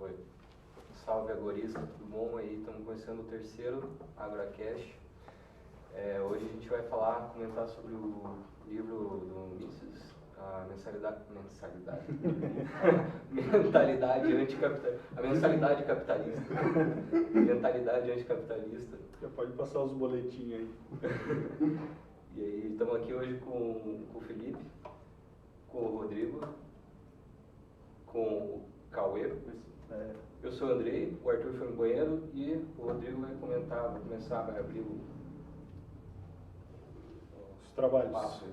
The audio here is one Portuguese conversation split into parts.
Foi. Salve agorista, tudo bom? Aí estamos começando o terceiro AgroCast. Hoje a gente vai comentar sobre o livro do Mises, a mentalidade anticapitalista. A mentalidade capitalista. Mentalidade anticapitalista. Já pode passar os boletins aí. E aí estamos aqui hoje com o Felipe, com o Rodrigo, com o Cauê. Eu sou o Andrei, o Arthur foi no banheiro e o Rodrigo vai vai abrir Os trabalhos. Passo.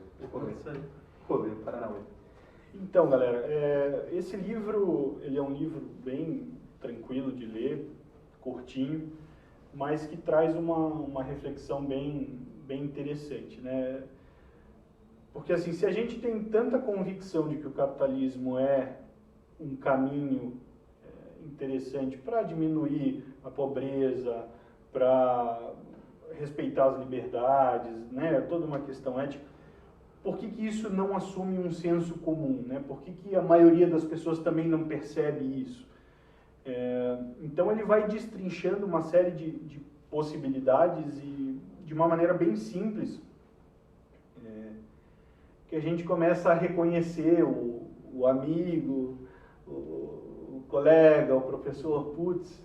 Rodrigo, Paranauê. Então, galera, esse livro, ele é um livro bem tranquilo de ler, curtinho, mas que traz uma reflexão bem interessante, né? Porque assim, se a gente tem tanta convicção de que o capitalismo é um caminho interessante para diminuir a pobreza, para respeitar as liberdades, né? Toda uma questão ética. Por que isso não assume um senso comum, né? Por que a maioria das pessoas também não percebe isso? Então ele vai destrinchando uma série de possibilidades e de uma maneira bem simples, que a gente começa a reconhecer o amigo, o colega, o professor, putz,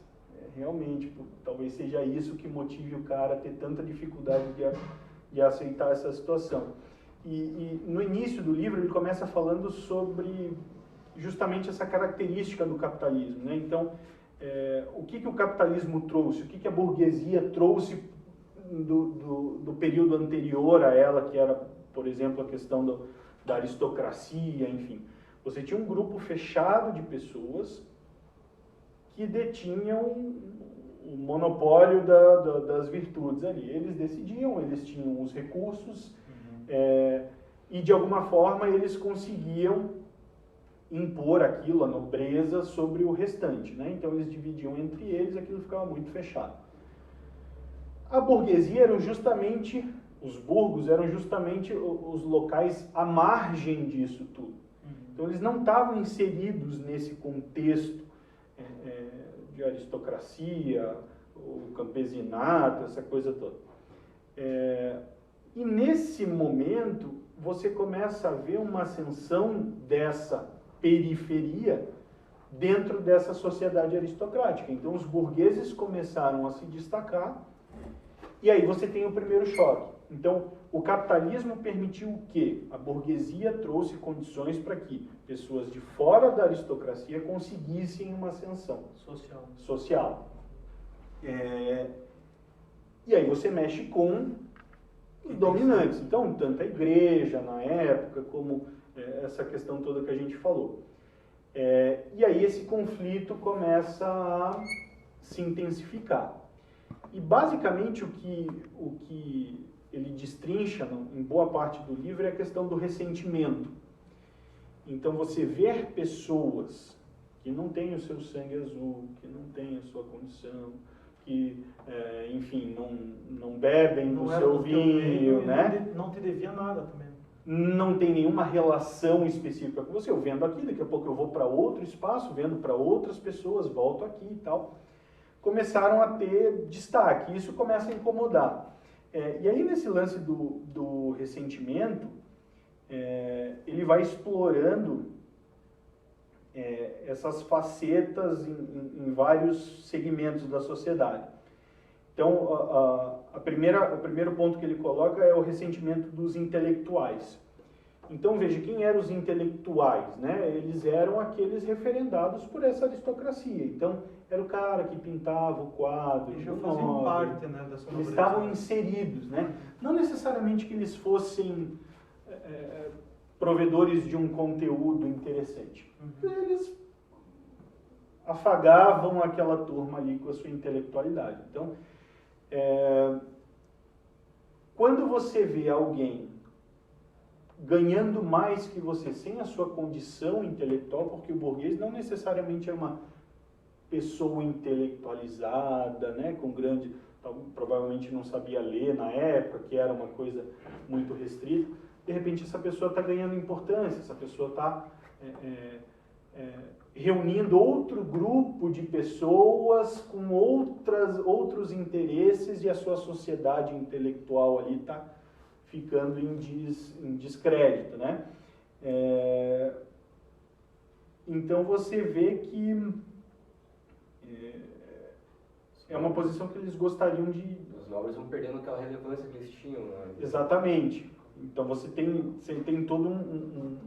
realmente, talvez seja isso que motive o cara a ter tanta dificuldade de aceitar essa situação. E no início do livro ele começa falando sobre justamente essa característica do capitalismo, né? Então, o que o capitalismo trouxe, o que a burguesia trouxe do período anterior a ela, que era, por exemplo, a questão da aristocracia, enfim. Você tinha um grupo fechado de pessoas que detinham o monopólio das virtudes ali. Eles decidiam, eles tinham os recursos, e de alguma forma eles conseguiam impor aquilo, a nobreza, sobre o restante, né? Então eles dividiam entre eles, aquilo ficava muito fechado. A burguesia eram justamente, os burgos eram justamente os locais à margem disso tudo. Então eles não estavam inseridos nesse contexto de aristocracia, o campesinato, essa coisa toda. E nesse momento você começa a ver uma ascensão dessa periferia dentro dessa sociedade aristocrática. Então os burgueses começaram a se destacar e aí você tem o primeiro choque. Então o capitalismo permitiu o quê? A burguesia trouxe condições para que pessoas de fora da aristocracia conseguissem uma ascensão social. E aí você mexe com os dominantes. Então, tanto a igreja na época, como essa questão toda que a gente falou. E aí esse conflito começa a se intensificar. E basicamente o que ele destrincha em boa parte do livro é a questão do ressentimento. Então você ver pessoas que não têm o seu sangue azul, que não têm a sua condição, que, enfim, não bebem do seu vinho, né? Não te devia nada também. Não tem nenhuma relação específica com você. Eu vendo aqui, daqui a pouco eu vou para outro espaço, vendo para outras pessoas, volto aqui e tal. Começaram a ter destaque, isso começa a incomodar. E aí nesse lance do ressentimento, ele vai explorando essas facetas em vários segmentos da sociedade. Então, o primeiro ponto que ele coloca é o ressentimento dos intelectuais. Então, veja, quem eram os intelectuais, né? Eles eram aqueles referendados por essa aristocracia. Então, era o cara que pintava o quadro. Eles já faziam parte, né, dessa eles estavam inseridos, né? Não necessariamente que eles fossem provedores de um conteúdo interessante. Eles afagavam aquela turma ali com a sua intelectualidade. Então, quando você vê alguém ganhando mais que você sem a sua condição intelectual, porque o burguês não necessariamente é uma pessoa intelectualizada, né, com grande, provavelmente não sabia ler na época, que era uma coisa muito restrita, de repente essa pessoa está ganhando importância, essa pessoa está reunindo outro grupo de pessoas com outros interesses e a sua sociedade intelectual ali está ficando em descrédito, né? Então você vê que é uma posição que eles gostariam de... Os nobres vão perdendo aquela relevância que eles tinham, né? Exatamente. Então você tem todo um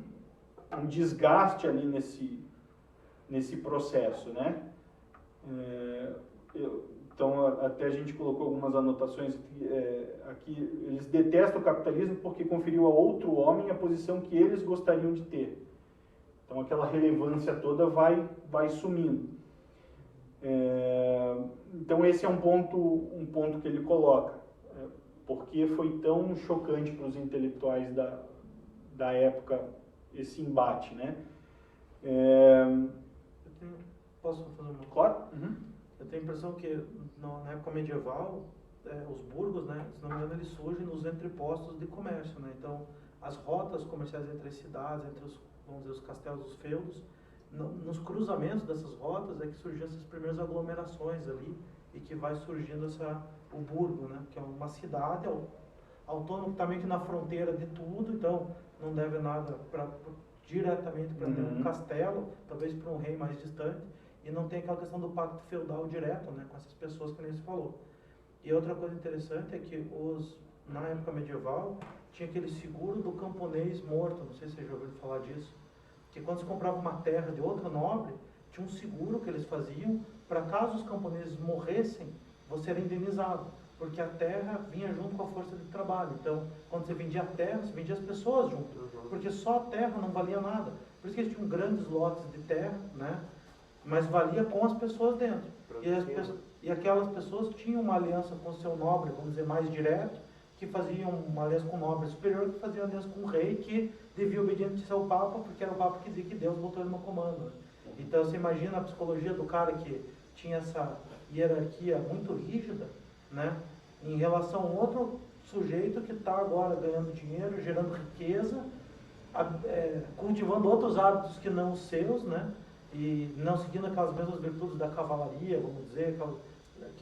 desgaste ali nesse processo, né? Então até a gente colocou algumas anotações aqui. Eles detestam o capitalismo porque conferiu a outro homem a posição que eles gostariam de ter. Então aquela relevância toda vai sumindo. Então esse é um ponto que ele coloca. Porque foi tão chocante para os intelectuais da época esse embate, né? Posso fazer uma? Claro. Uhum. Eu tenho a impressão que na época medieval, os burgos, né, se não me engano, eles surgem nos entrepostos de comércio, né? Então, as rotas comerciais entre as cidades, entre vamos dizer, os castelos, os feudos, nos cruzamentos dessas rotas é que surgiam essas primeiras aglomerações ali e que vai surgindo o burgo, né? Que é uma cidade autônoma que está meio que na fronteira de tudo, então não deve nada diretamente para ter um castelo, talvez para um rei mais distante, e não tem aquela questão do pacto feudal direto, né, com essas pessoas que nem se falou. E outra coisa interessante é que na época medieval tinha aquele seguro do camponês morto, não sei se você já ouviu falar disso, que quando se comprava uma terra de outro nobre, tinha um seguro que eles faziam para caso os camponeses morressem, você era indenizado, porque a terra vinha junto com a força de trabalho. Então, quando você vendia a terra, você vendia as pessoas junto, porque só a terra não valia nada. Por isso que eles tinham grandes lotes de terra, né? Mas valia com as pessoas dentro. E aquelas pessoas tinham uma aliança com o seu nobre, vamos dizer, mais direto, que faziam uma aliança com o nobre superior, que faziam aliança com o rei, que devia obediência ao Papa, porque era o Papa que dizia que Deus botou ele no comando. Então, você imagina a psicologia do cara que tinha essa hierarquia muito rígida, né, em relação a um outro sujeito que está agora ganhando dinheiro, gerando riqueza, cultivando outros hábitos que não os seus, né, e não seguindo aquelas mesmas virtudes da cavalaria, vamos dizer,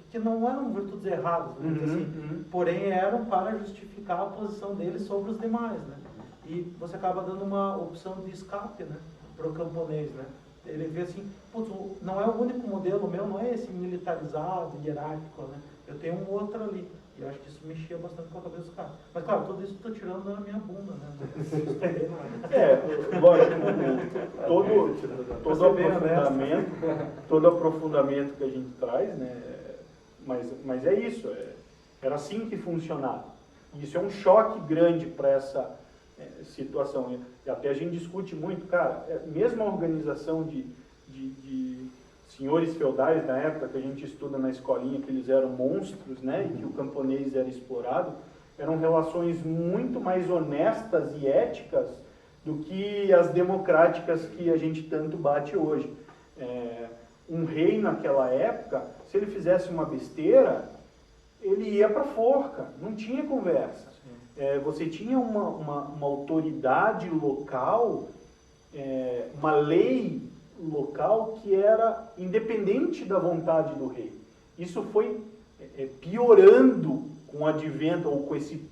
que não eram virtudes erradas, vamos dizer assim, porém eram para justificar a posição dele sobre os demais, né, e você acaba dando uma opção de escape, né, para o camponês, né. Ele vê assim, putz, não é o único modelo meu, não é esse militarizado, hierárquico, né? Eu tenho um outro ali. E eu acho que isso mexia bastante com a cabeça dos caras. Mas claro, tudo isso eu estou tirando da minha bunda, né? Lógico, todo aprofundamento que a gente traz, né? Mas é isso, era assim que funcionava. E isso é um choque grande para essa situação. E até a gente discute muito, cara, mesmo a organização de senhores feudais na época que a gente estuda na escolinha, que eles eram monstros, né, e que o camponês era explorado, eram relações muito mais honestas e éticas do que as democráticas que a gente tanto bate hoje. Um rei naquela época, se ele fizesse uma besteira, ele ia para a forca, não tinha conversa. Você tinha uma autoridade local, uma lei local que era independente da vontade do rei. Isso foi piorando com o advento, ou com esse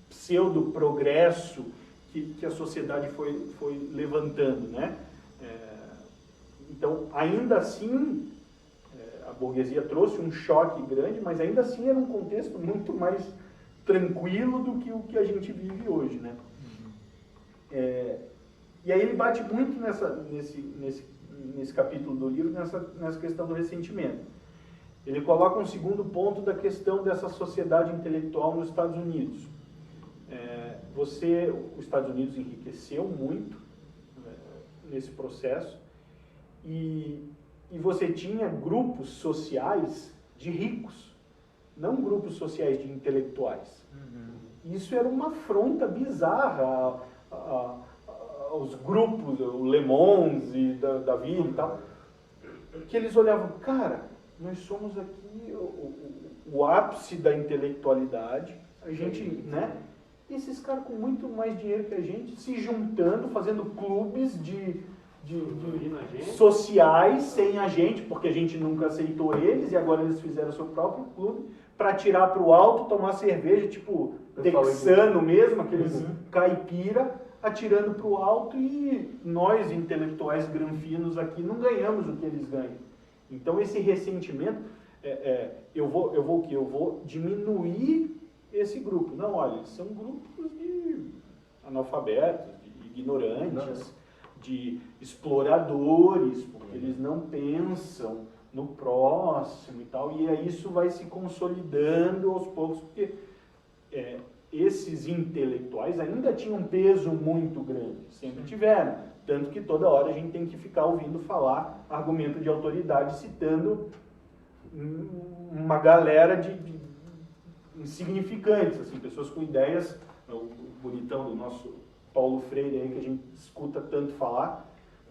pseudo-progresso que a sociedade foi levantando, né? Então, ainda assim, a burguesia trouxe um choque grande, mas ainda assim era um contexto muito mais tranquilo do que o que a gente vive hoje, né? E aí ele bate muito nesse capítulo do livro, nessa questão do ressentimento. Ele coloca um segundo ponto da questão dessa sociedade intelectual nos Estados Unidos. Os Estados Unidos enriqueceu muito nesse processo e você tinha grupos sociais de ricos, não grupos sociais de intelectuais. Isso era uma afronta bizarra aos grupos, o Le Monde e da vida e tal, que eles olhavam, cara, nós somos aqui o ápice da intelectualidade, a gente, né? E esses caras com muito mais dinheiro que a gente, se juntando, fazendo clubes de sociais sem a gente, porque a gente nunca aceitou eles e agora eles fizeram o seu próprio clube, para tirar para o alto, tomar cerveja, tipo texano mesmo, aqueles caipira, atirando para o alto, e nós, intelectuais granfinos aqui, não ganhamos o que eles ganham. Então esse ressentimento, eu vou o quê? Eu vou diminuir esse grupo. Não, olha, eles são grupos de analfabetos, de ignorantes, de exploradores, porque eles não pensam no próximo e tal, e aí isso vai se consolidando aos poucos, porque esses intelectuais ainda tinham um peso muito grande, sempre tiveram, tanto que toda hora a gente tem que ficar ouvindo falar argumento de autoridade, citando uma galera de insignificantes, assim, pessoas com ideias, o bonitão do nosso Paulo Freire aí, que a gente escuta tanto falar.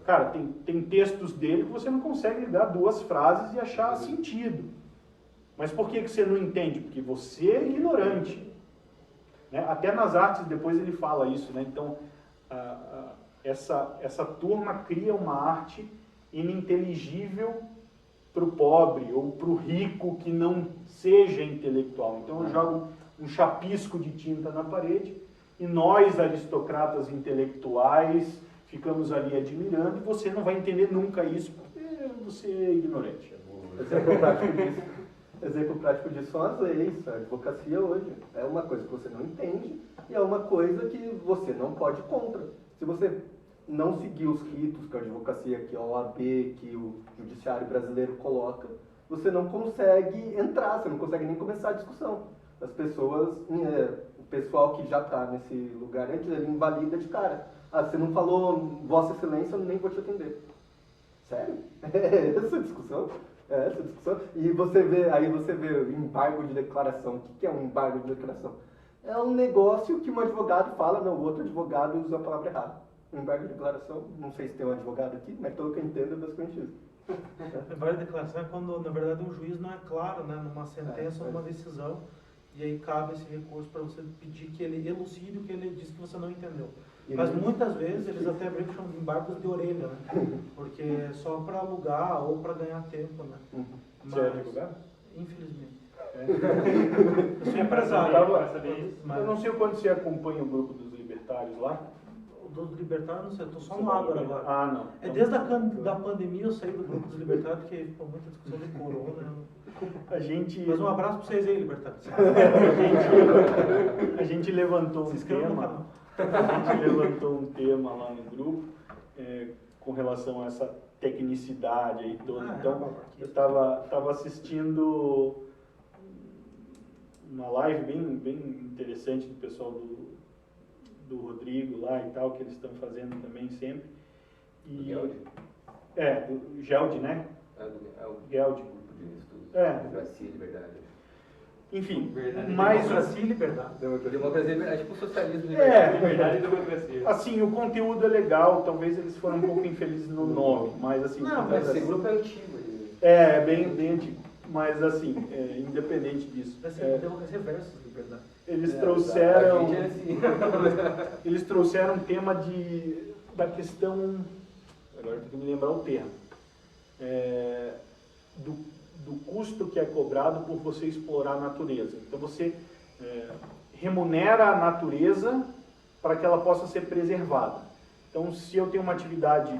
Cara, tem textos dele que você não consegue ligar duas frases e achar sentido. Mas por que você não entende? Porque você é ignorante. Né? Até nas artes, depois ele fala isso. Né? Então, essa turma cria uma arte ininteligível para o pobre ou para o rico que não seja intelectual. Então, eu jogo um chapisco de tinta na parede e nós, aristocratas intelectuais, ficamos ali admirando, e você não vai entender nunca isso, porque você é ignorante. Exemplo prático disso são as leis. A advocacia hoje é uma coisa que você não entende e é uma coisa que você não pode ir contra. Se você não seguir os ritos que a advocacia, que a OAB, que o judiciário brasileiro coloca, você não consegue entrar, você não consegue nem começar a discussão. As pessoas, o pessoal que já está nesse lugar antes, ele invalida de cara. Ah, você não falou Vossa Excelência, eu nem vou te atender. Sério? É essa discussão? É essa discussão? E aí você vê o embargo de declaração. O que é um embargo de declaração? É um negócio que um advogado fala, não, o outro advogado usa a palavra errada. Um embargo de declaração, não sei se tem um advogado aqui, mas pelo que eu entendo é basicamente isso. O embargo de declaração é quando, na verdade, o juiz não é claro, né, numa sentença ou numa decisão, e aí cabe esse recurso para você pedir que ele elucide o que ele disse que você não entendeu. Mas muitas vezes eles até brincam de embargos de orelha, né? Porque é só para alugar ou para ganhar tempo, né? Você é advogado? Infelizmente. Eu sou empresário. Eu não sei o quanto você acompanha o grupo dos libertários lá. Dos libertários, não sei, eu estou só no Ágora agora. Ah, não. É desde a pandemia eu saí do grupo dos libertários, porque ficou muita discussão de corona. Mas um abraço para vocês aí, libertários. A gente levantou um tema. A gente levantou um tema lá no grupo com relação a essa tecnicidade aí toda. Então, eu estava assistindo uma live bem interessante do pessoal do Rodrigo lá e tal, que eles estão fazendo também sempre. Do Geld? Do Geld, né? É o Geld. grupo de estudos. Democracia e liberdade. Enfim, democracia e liberdade. Democracia e liberdade, tipo socialismo e liberdade. Liberdade e democracia. Assim, o conteúdo é legal, talvez eles foram um pouco infelizes no nome, mas assim... Não, mas esse grupo é antigo. Bem antigo, mas assim, independente disso. Democracia versus liberdade. Eles trouxeram... A gente é assim. Eles trouxeram um tema da questão... Agora tem que me lembrar o termo. Do custo que é cobrado por você explorar a natureza. Então você remunera a natureza para que ela possa ser preservada. Então se eu tenho uma atividade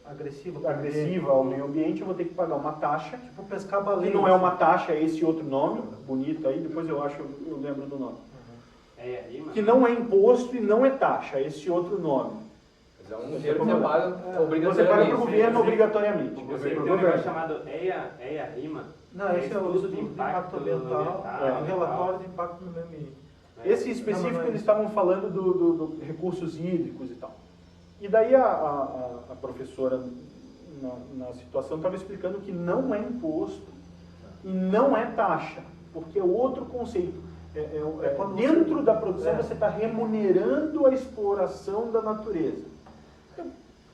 agressiva ao meio ambiente, eu vou ter que pagar uma taxa. Tipo pescar baleia. Que não é uma taxa, é esse outro nome, bonito aí, depois eu lembro do nome. Que não é imposto e não é taxa, é esse outro nome. É um dinheiro que você paga obrigatoriamente. Você paga para o governo obrigatoriamente. Você tem um negócio chamado EIA-RIMA. Não, esse é o estudo de impacto ambiental, o relatório de impacto no meio ambiente. Esse específico eles estavam falando do recursos hídricos e tal. E daí a professora na situação estava explicando que não é imposto e não é taxa, porque é outro conceito. Dentro da produção você está remunerando a exploração da natureza.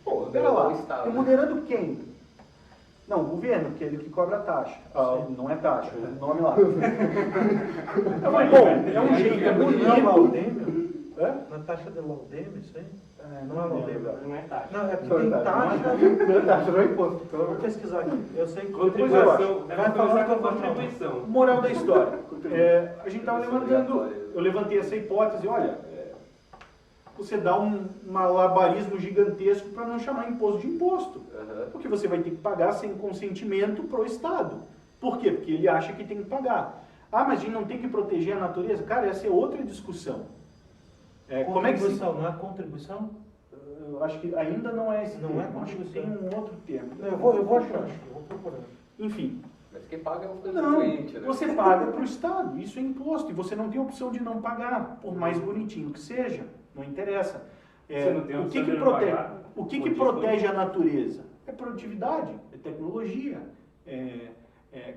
Pô, pera lá, remunerando quem? Não, o governo, que é ele que cobra a taxa. Não é taxa, é o nome lá. Bom, é um jeito bonito. Hã? Na taxa de Laudeme, isso aí? Não Não é lembro Laudeme. agora. Não é taxa. Não, é porque Não, tem tá. taxa. Não, taxa não é imposto. Eu vou pesquisar aqui. Eu sei que Contribuição. Vai Vai falar começar que eu com vou a contribuição. Moral da história. A gente estava levantando, eu levantei essa hipótese, olha, você dá um malabarismo gigantesco para não chamar imposto de imposto. Uhum. Porque você vai ter que pagar sem consentimento pro Estado. Por quê? Porque ele acha que tem que pagar. Ah, mas a gente não tem que proteger a natureza? Cara, essa é outra discussão. Como é que se... Contribuição, não é contribuição? Eu acho que ainda não é esse Não termo, é acho que contribuição. tem um outro termo. Eu vou achar, eu vou procurar. Enfim, Mas quem paga é o não, contribuinte, né? você paga para o Estado, isso é imposto, e você não tem opção de não pagar, por mais bonitinho que seja, não interessa. Você não tem O opção que de não protege, pagar? o que Motivo protege a natureza? É produtividade, é tecnologia,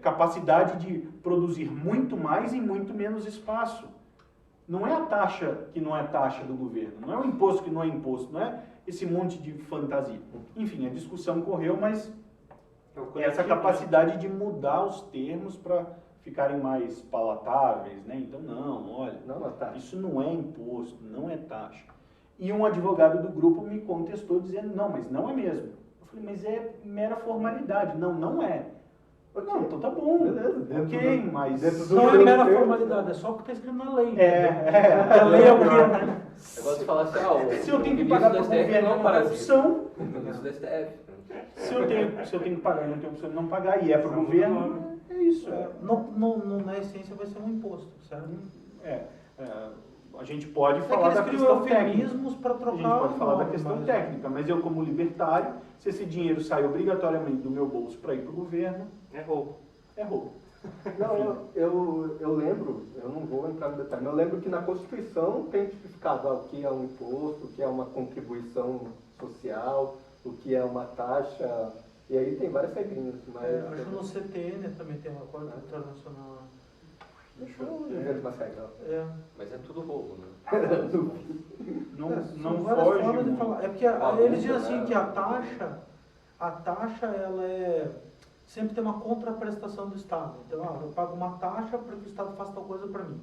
capacidade de produzir muito mais em muito menos espaço. Não é a taxa que não é taxa do governo, não é o imposto que não é imposto, não é esse monte de fantasia. Enfim, a discussão correu, mas essa capacidade de mudar os termos para ficarem mais palatáveis, né? Então, não, olha, Não, taxa. isso não é imposto, não é taxa. E um advogado do grupo me contestou dizendo, não, mas não é mesmo. Eu falei, mas é mera formalidade. Não, não é. Ok. Não, então tá bom. Beleza, Ok, mas... dentro do Não é seu mera termo. formalidade, é só o que está escrito na lei. A lei é o quê, né? Negócio de falar assim, o Se eu tenho que ministro pagar do para o STF governo, não não para tem assim. opção. O ministro do STF. Se eu tenho que pagar e não tenho opção de não pagar, e é para o governo, é isso. Na essência vai ser um imposto, certo? A gente pode É que falar eles da criam questão técnica. eufemismos para A trocar gente pode o falar da nome, questão mas- técnica, mas eu como libertário, se esse dinheiro sai obrigatoriamente do meu bolso para ir para o governo, É roubo. é roubo. Não, eu lembro, eu não vou entrar no detalhe, mas eu lembro que na Constituição tem tipificado o que é um imposto, o que é uma contribuição social, o que é uma taxa, e aí tem várias regrinhas, mas... Acho que no CTN também tem uma coisa internacional. Deixa eu Tem ver. mais regras. Mas é tudo roubo, né? Não São várias foge formas de muito. falar. É porque Uma eles dizem multa, assim né? que a taxa ela sempre tem uma contraprestação do Estado. Então, eu pago uma taxa para que o Estado faça tal coisa para mim.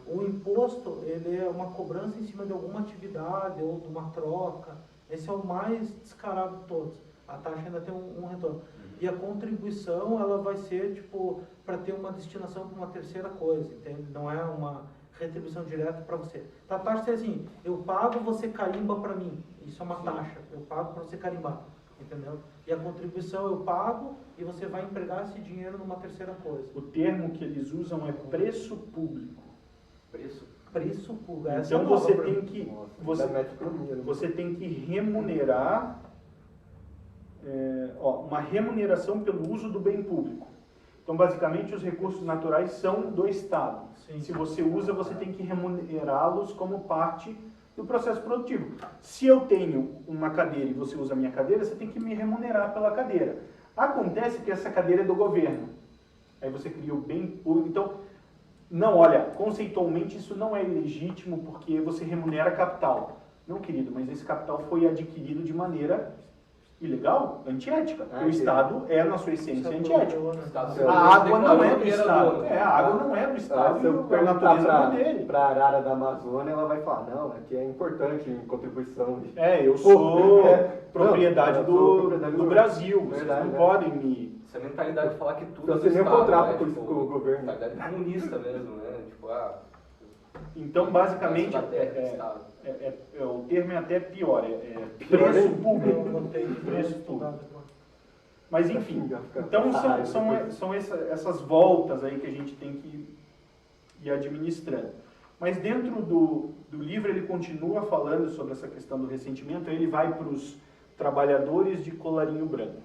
O imposto, ele é uma cobrança em cima de alguma atividade ou de uma troca. Esse é o mais descarado de todos. A taxa ainda tem um retorno. E a contribuição, ela vai ser, tipo, para ter uma destinação para uma terceira coisa, entende? Não é uma retribuição direta para você. Então, a taxa seria assim, eu pago, você carimba para mim. Isso é uma taxa. Eu pago para você carimbar, entendeu? E a contribuição eu pago e você vai empregar esse dinheiro numa terceira coisa. O termo que eles usam é preço público. Preço. Preço público. Essa é Então nova você pra tem mim. que Da meta-economia, né? você tem que remunerar uma remuneração pelo uso do bem público. Então, basicamente, os recursos naturais são do Estado. Sim. Se você usa, você tem que remunerá-los como parte do processo produtivo. Se eu tenho uma cadeira e você usa a minha cadeira, você tem que me remunerar pela cadeira. Acontece que essa cadeira é do governo. Aí você cria o bem público. Então, não, olha, conceitualmente isso não é ilegítimo porque você remunera capital. Não, querido, mas esse capital foi adquirido de maneira ilegal, antiética. Porque o Estado é, na sua essência, antiético. Estado A água não é do declarou Estado. que era A água não é do Estado Se eu e a perguntar natureza não é dele. para a arara da Amazônia, ela vai falar, não, aqui é importante em contribuição. Eu sou propriedade eu sou do propriedade do Brasil. Vocês Verdade, não né? podem me... Essa mentalidade de falar que tudo Então, é do você nem Estado, contrata né? com o governo. Mentalidade comunista mesmo, né? Tipo, Então, basicamente, da terra do Estado. o termo é até pior, Pior preço ainda. Eu público. botei Preço estudado público. agora. Mas enfim, Fica então raiva são depois. essas voltas aí que a gente tem que ir administrando. Mas dentro do livro ele continua falando sobre essa questão do ressentimento, aí ele vai para os trabalhadores de colarinho branco.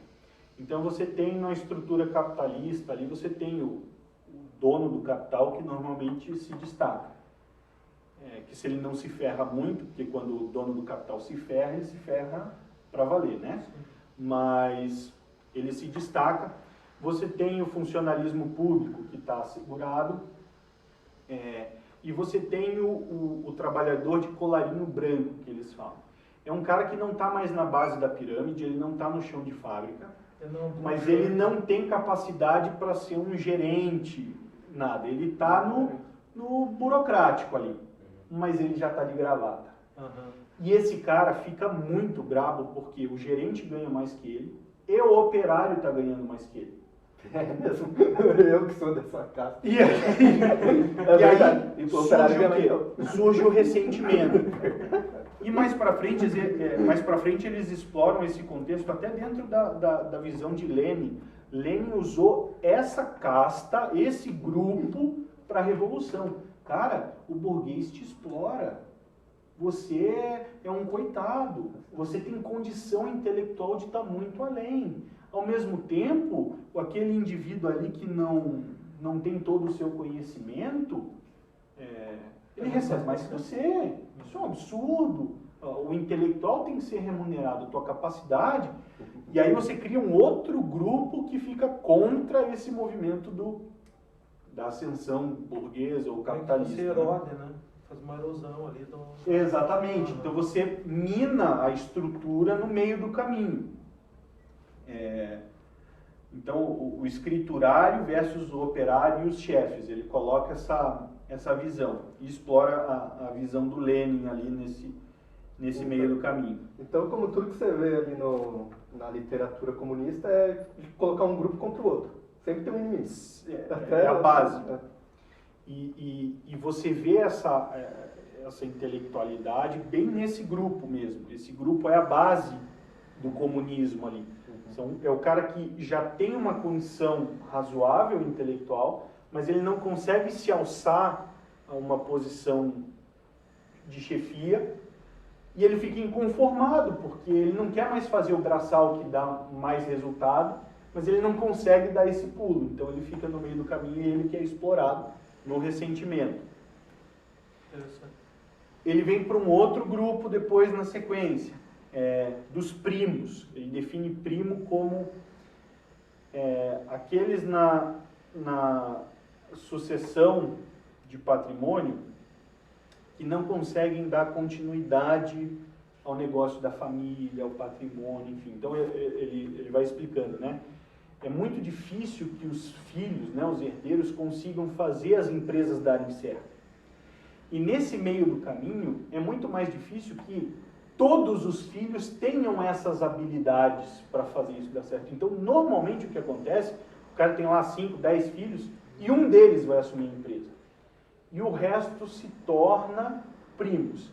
Então você tem na estrutura capitalista ali, você tem o dono do capital que normalmente se destaca. Que se ele não se ferra muito, porque quando o dono do capital se ferra, ele se ferra para valer, né? Mas ele se destaca. Você tem o funcionalismo público que está assegurado, e você tem o trabalhador de colarinho branco, que eles falam. É um cara que não está mais na base da pirâmide, ele não está no chão de fábrica, mas ele não tem capacidade para ser um gerente, nada. Ele está no burocrático ali. mas ele já está de gravata. Aham. E esse cara fica muito brabo porque o gerente ganha mais que ele e o operário está ganhando mais que ele. É mesmo. Eu que sou dessa casa. E aí, É verdade. E o operário ganha mais que eu. surge o ressentimento. E mais para frente, eles exploram esse contexto até dentro da visão de Lenin. Lenin usou essa casta, esse grupo para a revolução. Cara, o burguês te explora. Você é um coitado. Você tem condição intelectual de estar muito além. Ao mesmo tempo, aquele indivíduo ali que não tem todo o seu conhecimento, ele recebe mais que você. Isso é um absurdo. O intelectual tem que ser remunerado, a tua capacidade. E aí você cria um outro grupo que fica contra esse movimento da ascensão burguesa ou capitalista. Você erode, né? Faz uma erosão ali. Exatamente. Então você mina a estrutura no meio do caminho. Então o escriturário versus o operário e os chefes, ele coloca essa visão e explora a visão do Lenin ali nesse meio do caminho. Então, como tudo que você vê ali na literatura comunista é de colocar um grupo contra o outro. Sempre tem um inimigo. É a base. E você vê essa intelectualidade bem nesse grupo mesmo. Esse grupo é a base do comunismo ali. É o cara que já tem uma condição razoável intelectual, mas ele não consegue se alçar a uma posição de chefia e ele fica inconformado, porque ele não quer mais fazer o braçal que dá mais resultado, mas ele não consegue dar esse pulo. Então ele fica no meio do caminho e ele que é explorado no ressentimento. Ele vem para um outro grupo depois na sequência. Dos primos. Ele define primo como aqueles na sucessão de patrimônio que não conseguem dar continuidade ao negócio da família, ao patrimônio, enfim. Então ele vai explicando, né? É muito difícil que os filhos, né, os herdeiros, consigam fazer as empresas darem certo. E nesse meio do caminho é muito mais difícil que todos os filhos tenham essas habilidades para fazer isso dar certo. Então, normalmente o que acontece, o cara tem lá 5, 10 filhos e um deles vai assumir a empresa. E o resto se torna primos.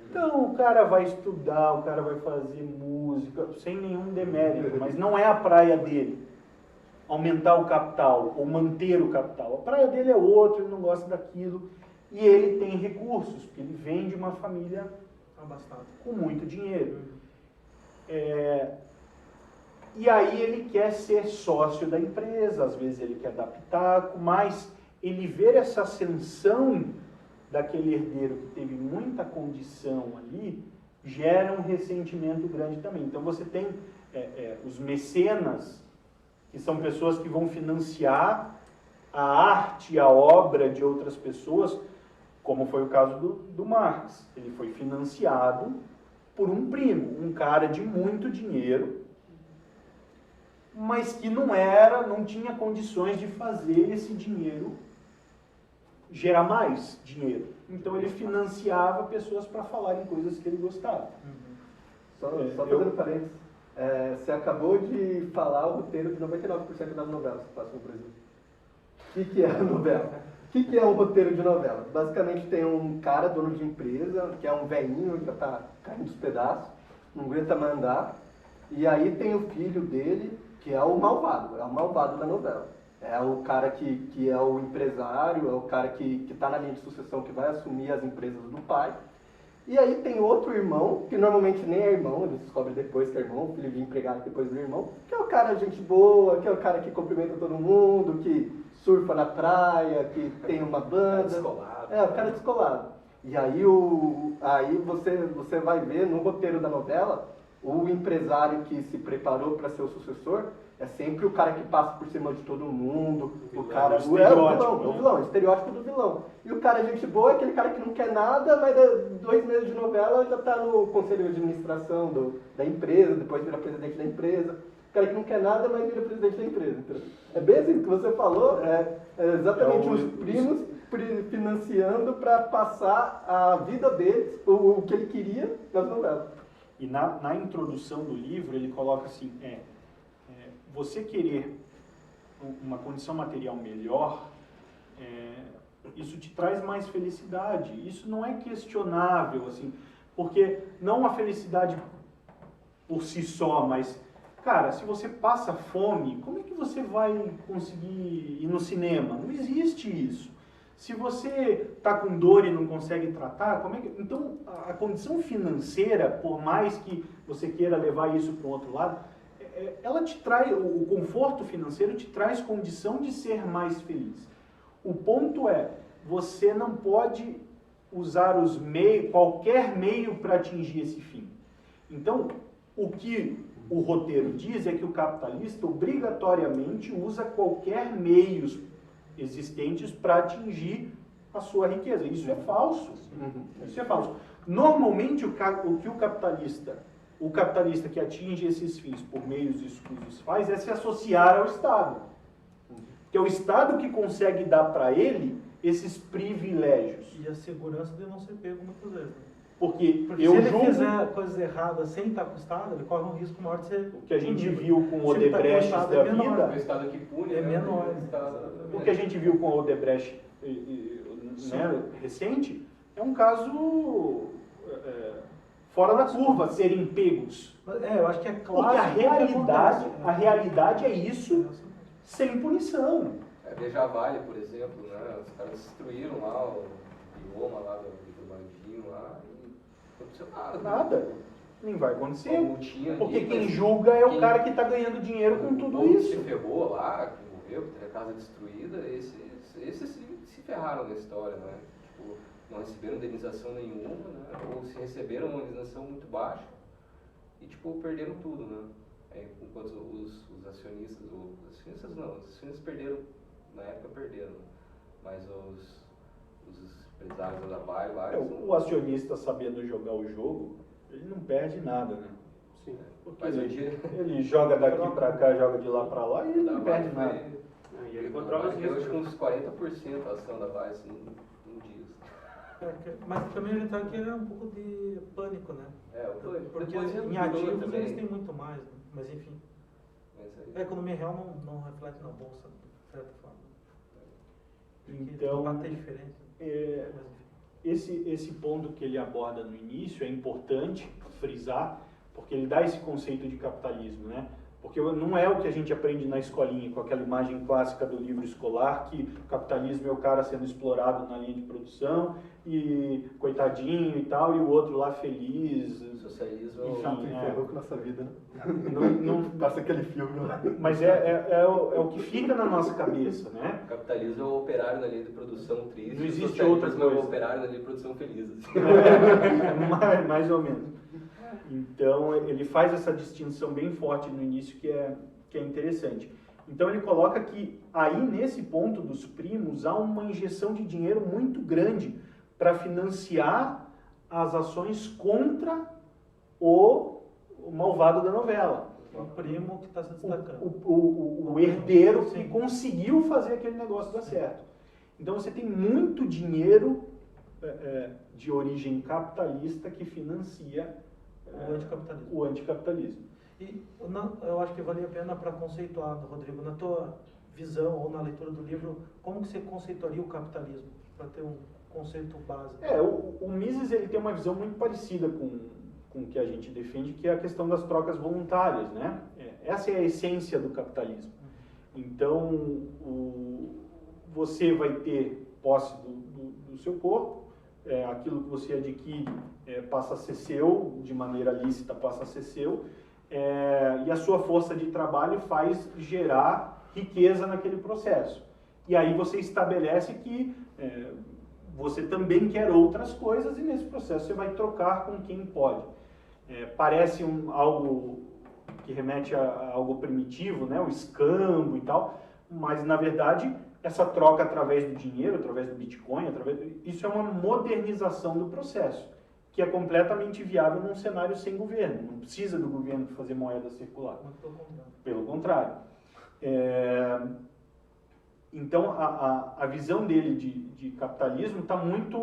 Então, o cara vai estudar, o cara vai fazer música, sem nenhum demérito, mas não é a praia dele. Aumentar o capital ou manter o capital. A praia dele é outra, ele não gosta daquilo. E ele tem recursos, porque ele vem de uma família com muito dinheiro. E aí ele quer ser sócio da empresa, às vezes ele quer dar pitaco, mas ele ver essa ascensão daquele herdeiro que teve muita condição ali, gera um ressentimento grande também. Então você tem os mecenas, que são pessoas que vão financiar a arte, a obra de outras pessoas, como foi o caso do Marx. Ele foi financiado por um primo, um cara de muito dinheiro, mas que não tinha condições de fazer esse dinheiro gerar mais dinheiro. Então ele financiava pessoas para falarem coisas que ele gostava. Só fazendo parênteses, você acabou de falar o roteiro de 99% das novelas que passam no Brasil. O que é a novela? O que é um roteiro de novela? Basicamente tem um cara, dono de empresa, que é um velhinho, já está caindo dos pedaços, não aguenta mandar, e aí tem o filho dele, que é o malvado da novela. É o cara que é o empresário, é o cara que está na linha de sucessão, que vai assumir as empresas do pai. E aí tem outro irmão, que normalmente nem é irmão, ele descobre depois que é irmão, filho de empregado depois do irmão, que é o cara gente boa, que é o cara que cumprimenta todo mundo, que surfa na praia, que tem uma banda. Descolado. O cara descolado. E aí, você vai ver no roteiro da novela, o empresário que se preparou para ser o sucessor é sempre o cara que passa por cima de todo mundo, o estereótipo do vilão. E o cara gente boa é aquele cara que não quer nada, mas 2 meses de novela já está no conselho de administração da empresa, depois vira presidente da empresa. O cara que não quer nada, mas vira presidente da empresa. Então, é bem assim que você falou, exatamente os primos financiando para passar a vida deles, o que ele queria nas novelas. E na introdução do livro ele coloca assim, você querer uma condição material melhor, isso te traz mais felicidade. Isso não é questionável, assim, porque não a felicidade por si só, mas, cara, se você passa fome, como é que você vai conseguir ir no cinema? Não existe isso. Se você está com dor e não consegue tratar, como é que... Então, a condição financeira, por mais que você queira levar isso para o outro lado, ela te traz, o conforto financeiro te traz condição de ser mais feliz. O ponto é, você não pode usar qualquer meio para atingir esse fim. Então, o que o roteiro diz é que o capitalista obrigatoriamente usa qualquer meios existentes para atingir a sua riqueza. Isso é falso. Isso é falso. Normalmente, o que o capitalista que atinge esses fins por meios escusos faz é se associar ao Estado. Que é o Estado que consegue dar para ele esses privilégios. E a segurança de não ser pego muitas vezes. Né? Porque se ele fizer coisas erradas sem estar com o Estado, ele corre um risco maior de ser... O que a gente viu com o Odebrecht da vida... O Estado que pune, é menor. O que a gente viu com o Odebrecht recente é um caso fora da curva, serem pegos. Eu acho que é claro. Porque a realidade é isso sem punição. Veja Vale, por exemplo, né? Os caras destruíram lá o bioma lá do Bandinho lá e não aconteceu nada. Nada. Nem vai acontecer. Porque ali, quem julga é o cara que está ganhando dinheiro com tudo isso. Se ferrou lá, que morreu, que teve a casa destruída, esses se ferraram na história, né? Tipo, não receberam indenização nenhuma, né? Ou se receberam uma indenização muito baixa e, tipo, perderam tudo, né? Enquanto os acionistas, os acionistas perderam, na época perderam, mas os empresários da Vale lá... O acionista sabendo jogar o jogo, ele não perde nada, né? Sim. Porque Mas ele joga daqui pra cá, joga de lá pra lá e ele não perde nada. E ele controla os riscos. Eu acho que uns 40% a ação da Vale, assim, num dia. Mas também a gente sabe que é um pouco de pânico, né? O pânico. Porque em ativos eles têm muito mais, né? Mas enfim. A economia real não reflete na bolsa, de certa forma. Então, bater diferente. Esse ponto que ele aborda no início é importante frisar, porque ele dá esse conceito de capitalismo, né? Porque não é o que a gente aprende na escolinha, com aquela imagem clássica do livro escolar, que o capitalismo é o cara sendo explorado na linha de produção, e coitadinho e tal, e o outro lá feliz. O socialismo ferrou com a nossa vida, né? Não passa aquele filme lá. Mas é o que fica na nossa cabeça, né? O capitalismo é o operário na linha de produção triste. Não existe outra coisa. É o operário na linha de produção feliz. Assim. Mais ou menos. Então, ele faz essa distinção bem forte no início que é interessante. Então, ele coloca que aí, nesse ponto dos primos, há uma injeção de dinheiro muito grande para financiar as ações contra o malvado da novela. O primo que está se destacando. O herdeiro que conseguiu fazer aquele negócio dar certo. Então, você tem muito dinheiro de origem capitalista que financia o anticapitalismo. E eu acho que valia a pena para conceituar, Rodrigo, na tua visão ou na leitura do livro, como que você conceituaria o capitalismo, para ter um conceito básico? O Mises ele tem uma visão muito parecida com o que a gente defende, que é a questão das trocas voluntárias, né? Essa é a essência do capitalismo. Então, você vai ter posse do seu corpo, aquilo que você adquire passa a ser seu, de maneira lícita passa a ser seu, e a sua força de trabalho faz gerar riqueza naquele processo. E aí você estabelece que você também quer outras coisas e nesse processo você vai trocar com quem pode. Parece algo que remete a algo primitivo, né? O escambo e tal, mas na verdade essa troca através do dinheiro, através do Bitcoin, isso é uma modernização do processo, que é completamente viável num cenário sem governo. Não precisa do governo fazer moeda circular. Muito pelo contrário. Pelo contrário. Então, a visão dele de capitalismo está muito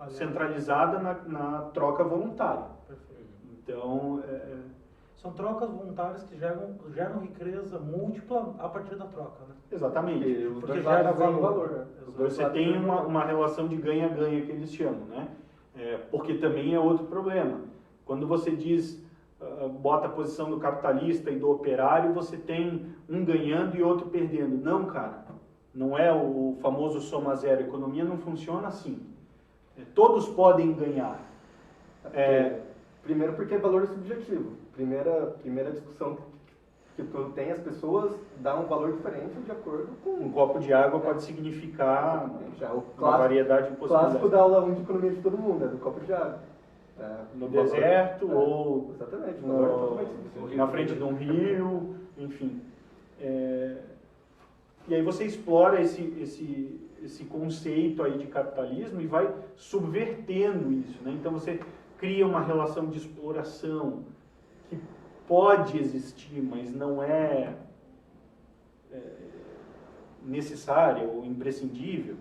centralizada na troca voluntária. Perfeito. Então, São trocas voluntárias que geram riqueza múltipla a partir da troca, né? exatamente. E os Porque dois gera lados têm valor. valor, né? Os dois Você lados tem têm valor. uma relação de ganha-ganha que eles chamam, né? Porque também é outro problema. Quando você diz, bota a posição do capitalista e do operário, você tem um ganhando e outro perdendo. Não, cara. Não é o famoso soma zero. A economia não funciona assim. Todos podem ganhar. Primeiro porque é valor subjetivo. Primeira discussão que tu tem, as pessoas dão um valor diferente de acordo com... Um copo de água pode significar Já o uma clássico, variedade de possibilidades. clássico da aula 1 de economia de todo mundo, é do copo de água. No O valor- deserto ou Exatamente, o valor é totalmente subjetivo. na frente de um rio, enfim. E aí você explora esse conceito aí de capitalismo e vai subvertendo isso, né? Então você cria uma relação de exploração que pode existir, mas não é necessária ou imprescindível.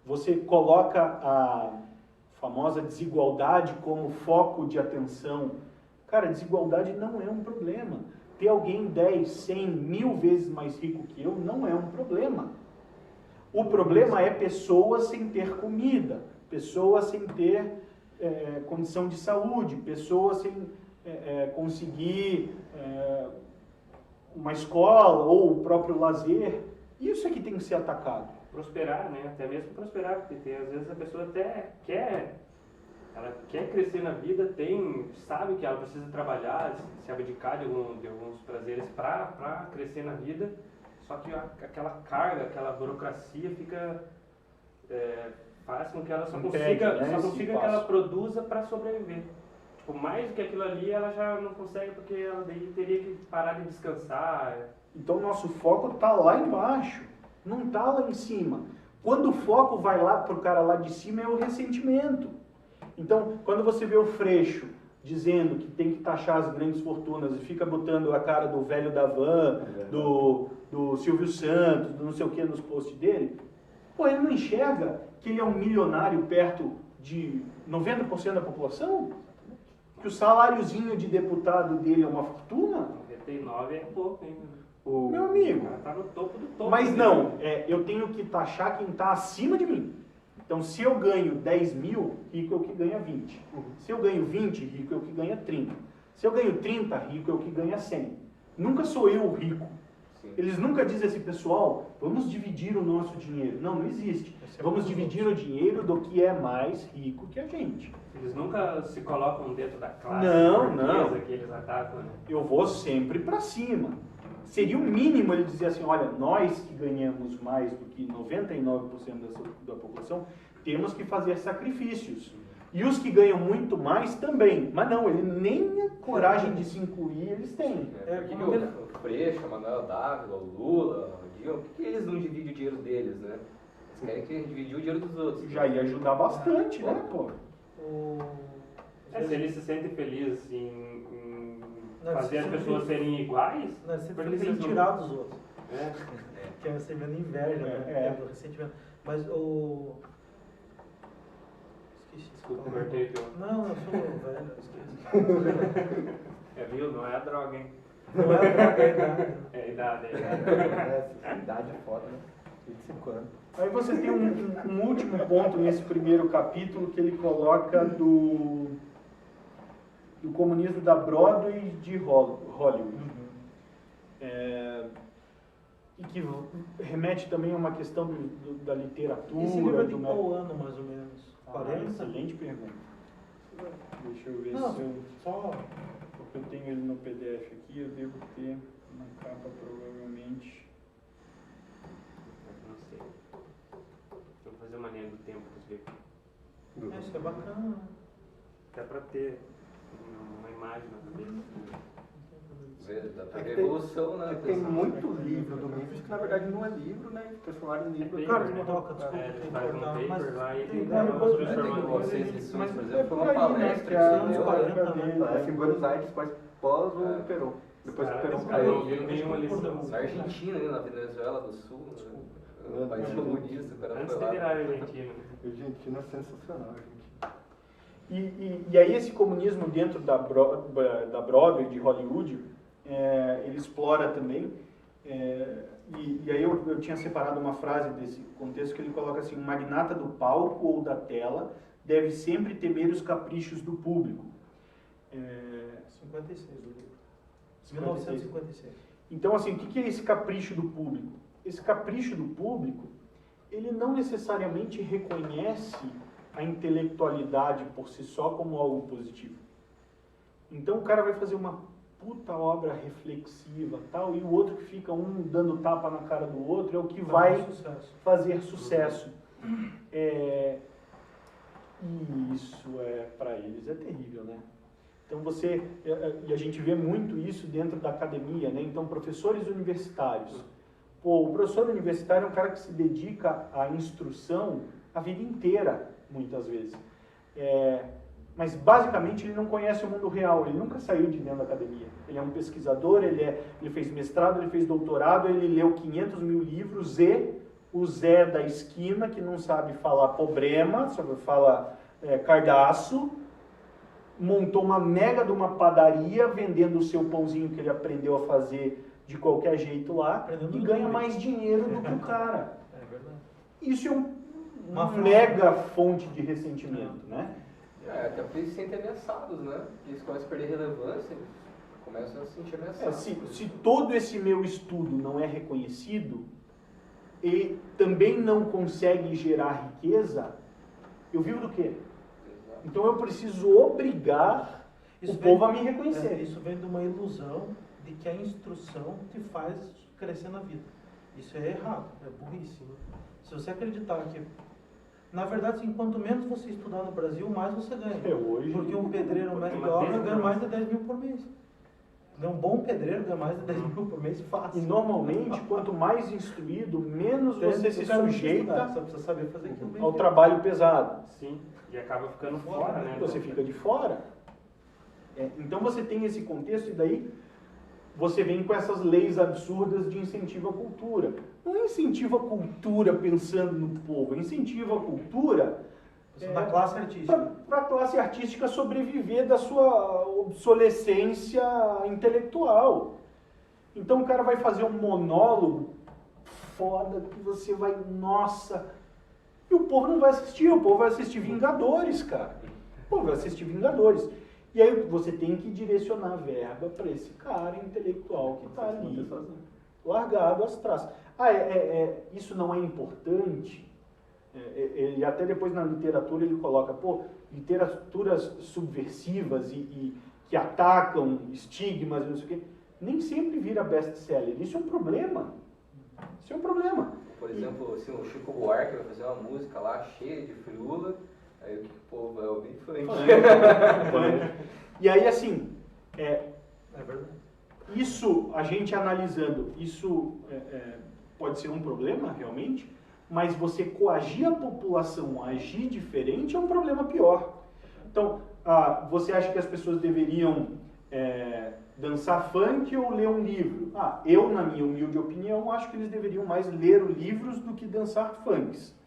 Você coloca a famosa desigualdade como foco de atenção. Cara, desigualdade não é um problema. Ter alguém 10, 100, 1000 vezes mais rico que eu não é um problema. O problema é pessoas sem ter comida, pessoas sem ter condição de saúde, pessoas sem conseguir uma escola ou o próprio lazer. Isso é que tem que ser atacado. Prosperar, né? Até mesmo prosperar, porque às vezes a pessoa até quer crescer na vida, sabe que ela precisa trabalhar, se abdicar de alguns prazeres para crescer na vida, só que aquela carga, aquela burocracia faz com que ela só consiga que ela produza para sobreviver. Tipo, mais do que aquilo ali, ela já não consegue, porque ela daí teria que parar de descansar. Então o nosso foco está lá embaixo, não está lá em cima. Quando o foco vai lá para o cara lá de cima é o ressentimento. Então, quando você vê o Freixo dizendo que tem que taxar as grandes fortunas e fica botando a cara do velho da van, do Silvio Santos, do não sei o que nos posts dele, pô, ele não enxerga que ele é um milionário perto de 90% da população? Que o saláriozinho de deputado dele é uma fortuna? 99 é pouco, hein? Meu amigo. Tá no topo do topo. Mas não, eu tenho que taxar quem está acima de mim. Então, se eu ganho 10 mil, rico é o que ganha 20. Se eu ganho 20, rico é o que ganha 30. Se eu ganho 30, rico é o que ganha 100. Nunca sou eu o rico. Sim. Eles nunca dizem assim, pessoal, vamos dividir o nosso dinheiro. Não, não existe. Vamos dividir o dinheiro do que é mais rico que a gente. Eles nunca se colocam dentro da classe Não, burguesa não. que eles atacam, né? Eu vou sempre para cima. Seria o mínimo ele dizer assim, olha, nós que ganhamos mais do que 99% da população, temos que fazer sacrifícios. E os que ganham muito mais também. Mas não, ele nem a coragem de se incluir eles têm. O Freixo, a Manuel Dávila, o Lula, o Dilma, por que eles não dividem o dinheiro deles, né? Eles querem dividir o dinheiro dos outros. Já ia ajudar bastante, né, pô? Se ele se sente feliz em Não, fazer as se pessoas sente- serem iguais, Não, você por tem que que eles não- tirar dos outros. né? Que é você vendo inveja, né? Do ressentimento. Mas o... Esqueci. Desculpa, cortei o teu. Não, eu sou velho, esqueci. Viu? Não é a droga, hein? Não é a droga, é a idade. É a idade, A idade é foda, né? 25 anos. Aí você tem um último ponto nesse primeiro capítulo que ele coloca do comunismo da Broadway de Hollywood. E que remete também a uma questão da literatura. Esse livro é de do qual ano, mais ou menos? 40? Excelente pergunta. Deixa eu ver Não, se eu... só... Porque eu tenho ele no PDF aqui, eu devo ter na capa provavelmente. Não sei. Vou fazer uma linha do tempo pra ver. Isso é bacana, né? Até pra ter uma imagem na cabeça. Dá pra É que ver a tem- evolução, né? Tem muito livro do Mises que na verdade não é livro, né? Transformaram em livro. É Cara, paper, né? desculpa, desculpa, Eles tem que fazem um cortar, paper mas lá e tem tem várias umas coisas. transformações. Vocês lições, Mas por é exemplo, foi por uma aí, né, palestra que que a você deu, anos 40, né? né? Essa em Buenos Aires quase pós o Perón. Depois Cara, que esse eu cara pego não viu nenhuma lição. Na Argentina, né, na Venezuela do Sul, né? País comunista, o cara Antes foi de virar lá. argentino. Argentina é sensacional, gente. E aí esse comunismo dentro da Broadway, de Hollywood, ele explora também, e aí eu tinha separado uma frase desse contexto que ele coloca assim: o magnata do palco ou da tela deve sempre temer os caprichos do público. 56 do livro. 1956. Então, assim, o que é esse capricho do público? Esse capricho do público, ele não necessariamente reconhece a intelectualidade por si só como algo positivo. Então o cara vai fazer uma puta obra reflexiva, tal, e o outro que fica um dando tapa na cara do outro é o que vai fazer sucesso. E isso para eles é terrível, né? Então e a gente vê muito isso dentro da academia, né? Então professores universitários, o professor universitário é um cara que se dedica à instrução a vida inteira, muitas vezes. Mas basicamente ele não conhece o mundo real, ele nunca saiu de dentro da academia. Ele é um pesquisador, ele fez mestrado, ele fez doutorado, ele leu 500 mil livros e o Zé da esquina, que não sabe falar problema, só fala cardaço, montou uma mega de uma padaria vendendo o seu pãozinho que ele aprendeu a fazer de qualquer jeito lá e ganha mais dinheiro do que o cara. É verdade. Isso é uma mega fonte de ressentimento, né? Até porque eles se sentem ameaçados, né? Eles começam a perder relevância, eles começam a se sentir ameaçados. Se todo esse meu estudo não é reconhecido e também não consegue gerar riqueza, eu vivo do quê? Exato. Então eu preciso obrigar o povo a me reconhecer. Isso vem de uma ilusão de que a instrução te faz crescer na vida. Isso é errado, é burrice. Se você acreditar que, na verdade, assim, quanto menos você estudar no Brasil, mais você ganha. Hoje. Porque um pedreiro, um mestre de obra, ganha mais de 10 mil por mês. Um bom pedreiro ganha mais de 10 mil por mês fácil. E normalmente, quanto mais instruído, menos você se sujeita Você precisa saber fazer aquilo bem ao feito. trabalho pesado. Sim, e acaba ficando fora, né? Você fica de fora. Então você tem esse contexto e daí você vem com essas leis absurdas de incentivo à cultura. Não é incentivo à cultura pensando no povo, é incentivo à cultura da classe artística. Para a classe artística sobreviver da sua obsolescência intelectual. Então o cara vai fazer um monólogo foda que você vai, nossa, e o povo não vai assistir, o povo vai assistir Vingadores, cara. O povo vai assistir Vingadores. E aí você tem que direcionar verba para esse cara intelectual que está ali, largado às traças. Isso não é importante? E até depois na literatura ele coloca, literaturas subversivas e que atacam estigmas, não sei o quê, nem sempre vira best-seller. Isso é um problema. Isso é um problema. Por exemplo, assim, o Chico Buarque vai fazer uma música lá cheia de firula, aí o que o povo vai ouvir funk. E aí, assim, É verdade. isso, a gente analisando, isso pode ser um problema, realmente, mas você coagir a população a agir diferente é um problema pior. Então, você acha que as pessoas deveriam dançar funk ou ler um livro? Eu, na minha humilde opinião, acho que eles deveriam mais ler livros do que dançar funks.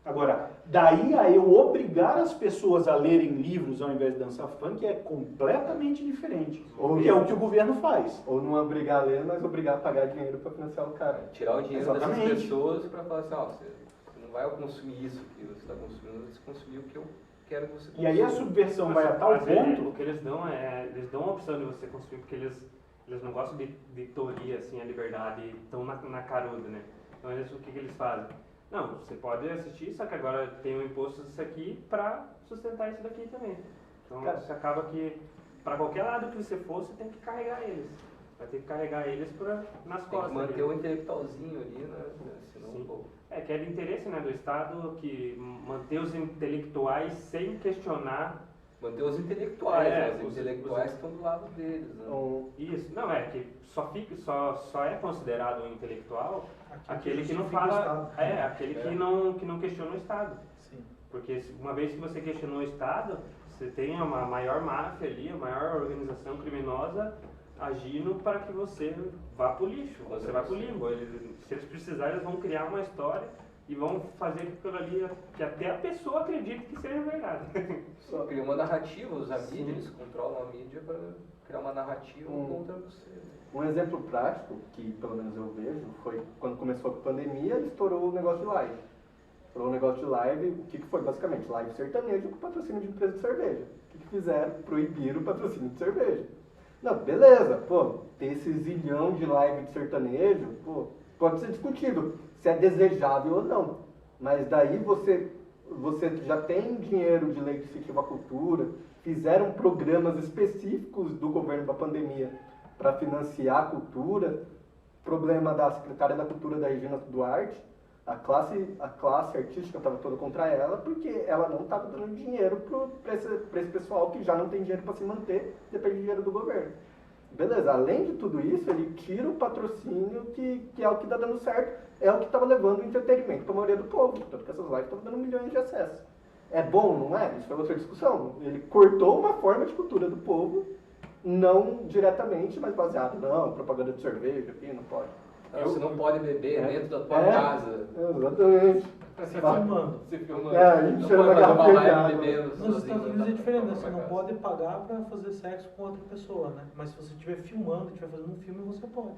Agora, daí a eu obrigar as pessoas a lerem livros ao invés de dançar funk é completamente diferente. E é o que o governo faz. Ou não obrigar a ler, mas obrigar a pagar dinheiro para financiar o cara. Tirar o dinheiro Exatamente. dessas pessoas para falar assim, você não vai consumir isso que você está consumindo, você consumir o que eu quero que você consuma. E aí a subversão vai a tal Às vezes, ponto... o que eles dão eles dão a opção de você consumir, porque eles não gostam de teoria, assim, a liberdade, estão na caruda, né? Então o que eles fazem? Não, você pode assistir, só que agora tem um imposto disso aqui para sustentar isso daqui também. Então você acaba que, para qualquer lado que você for, você tem que carregar eles. Vai ter que carregar eles nas Tem costas. que manter o intelectualzinho ali, né? Senão, Sim. pô, Que é de interesse, né, do Estado que manter os intelectuais sem questionar. manter os intelectuais, né? Os os intelectuais estão do lado deles, né? Isso, não, que só é considerado um intelectual aquele que não justifica o fala, Estado. aquele que não questiona o Estado. Sim. Porque uma vez que você questionou o Estado, você tem uma maior máfia ali, a maior organização criminosa agindo para que você vá pro lixo, você vai pro limbo. Se eles precisarem, eles vão criar uma história e vão fazer aquilo ali que até a pessoa acredite que seja verdade. Só cria uma narrativa, usar a mídia, eles controlam a mídia para criar uma narrativa contra você. Um exemplo prático, que pelo menos eu vejo, foi quando começou a pandemia, estourou o negócio de live. Estourou o negócio de live, o que foi basicamente? Live sertanejo com patrocínio de empresa de cerveja. O que fizeram? Proibiram o patrocínio de cerveja. Não, beleza, pô, ter esse zilhão de live de sertanejo, pô, pode ser discutido se é desejável ou não. Mas daí você já tem dinheiro de lei de incentivo à cultura, fizeram programas específicos do governo da pandemia para financiar a cultura. Problema da secretária da Cultura da Regina Duarte, a classe artística estava toda contra ela, porque ela não estava dando dinheiro para esse pessoal que já não tem dinheiro para se manter, depende do dinheiro do governo. Beleza, além de tudo isso, ele tira o patrocínio que é o que está dando certo, é o que estava levando o entretenimento para a maioria do povo, tanto que essas lives estavam dando milhões de acessos. É bom, não é? Isso é outra discussão. Ele cortou uma forma de cultura do povo, não diretamente, mas baseado, não, propaganda de cerveja aqui, não pode. Você não pode beber dentro da tua casa. Exatamente. Se filmando. Se filmando. A gente Não chama pode fazer uma garrafa de live água. bebendo Nos sozinho Estados Unidos é na diferente, né? tua Você não casa. pode pagar pra fazer sexo com outra pessoa, né? Mas se você estiver filmando, estiver fazendo um filme, você pode.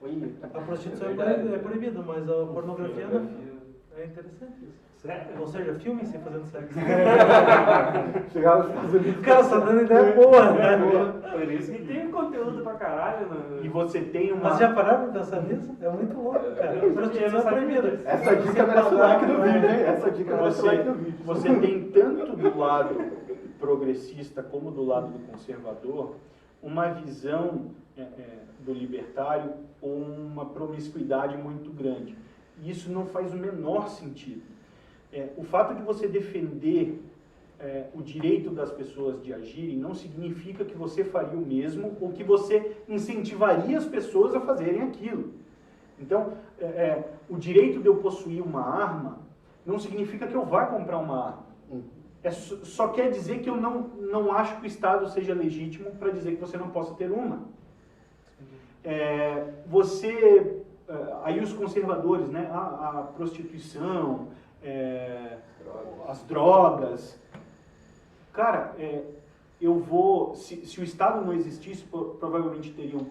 Ui, A prostituição verdade. é proibida, mas a pornografia não. É interessante isso. Sério? Ou seja, filme sem fazendo sexo. chegar nos Estados Unidos. Cara, só dando ideia boa, né? Por isso que tem conteúdo pra caralho. E você tem uma... Mas já pararam pra pensar nisso? É muito louco, cara. A prostituição é proibida. Essa dica merece like no vídeo, hein? Essa dica merece like no vídeo. Você tem tanto do lado progressista como do lado do conservador uma visão do libertário com uma promiscuidade muito grande. E isso não faz o menor sentido. O fato de você defender o direito das pessoas de agirem não significa que você faria o mesmo ou que você incentivaria as pessoas a fazerem aquilo. Então, o direito de eu possuir uma arma não significa que eu vá comprar uma arma. Só quer dizer que eu não acho que o Estado seja legítimo para dizer que você não possa ter uma. Aí os conservadores, né? A prostituição, as drogas. Cara, se o Estado não existisse, provavelmente teriam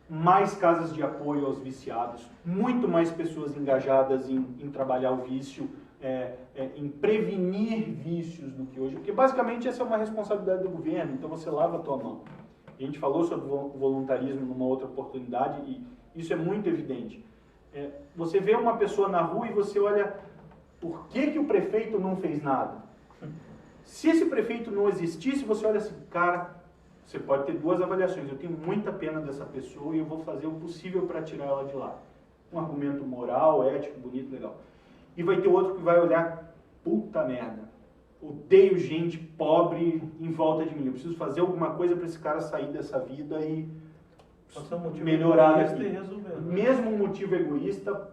mais casas de apoio aos viciados, muito mais pessoas engajadas em trabalhar o vício, em prevenir vícios do que hoje, porque basicamente essa é uma responsabilidade do governo, então você lava a tua mão. A gente falou sobre voluntarismo numa outra oportunidade e isso é muito evidente. Você vê uma pessoa na rua e você olha, por que o prefeito não fez nada? Se esse prefeito não existisse, você olha assim, cara, você pode ter duas avaliações, eu tenho muita pena dessa pessoa e eu vou fazer o possível para tirar ela de lá. Um argumento moral, ético, bonito, legal. E vai ter outro que vai olhar, puta merda, odeio gente pobre em volta de mim, eu preciso fazer alguma coisa para esse cara sair dessa vida e Pode ser um motivo melhorar egoísta daqui. e resolver. Mesmo um motivo egoísta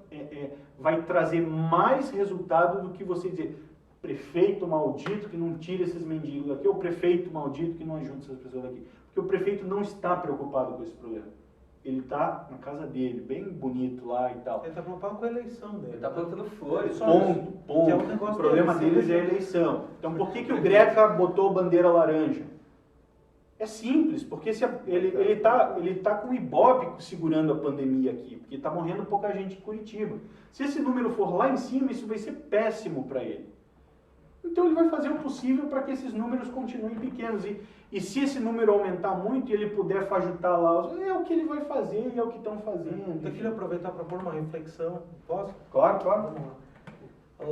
vai trazer mais resultado do que você dizer prefeito maldito que não tira esses mendigos daqui, ou prefeito maldito que não ajuda essas pessoas daqui. Porque o prefeito não está preocupado com esse problema. Ele está na casa dele, bem bonito lá e tal. Ele está preocupado com a eleição dele. Ele tá plantando flores. Ponto. Que é um negócio O problema dele, deles é a eleição. Então por que o Greca botou bandeira laranja? É simples, porque ele tá com o Ibope segurando a pandemia aqui, porque está morrendo pouca gente em Curitiba. Se esse número for lá em cima, isso vai ser péssimo para ele. Então ele vai fazer o possível para que esses números continuem pequenos. E se esse número aumentar muito e ele puder fajutar lá, é o que ele vai fazer e é o que estão fazendo. Eu queria aproveitar para pôr uma reflexão. Posso? Claro. Vamos lá.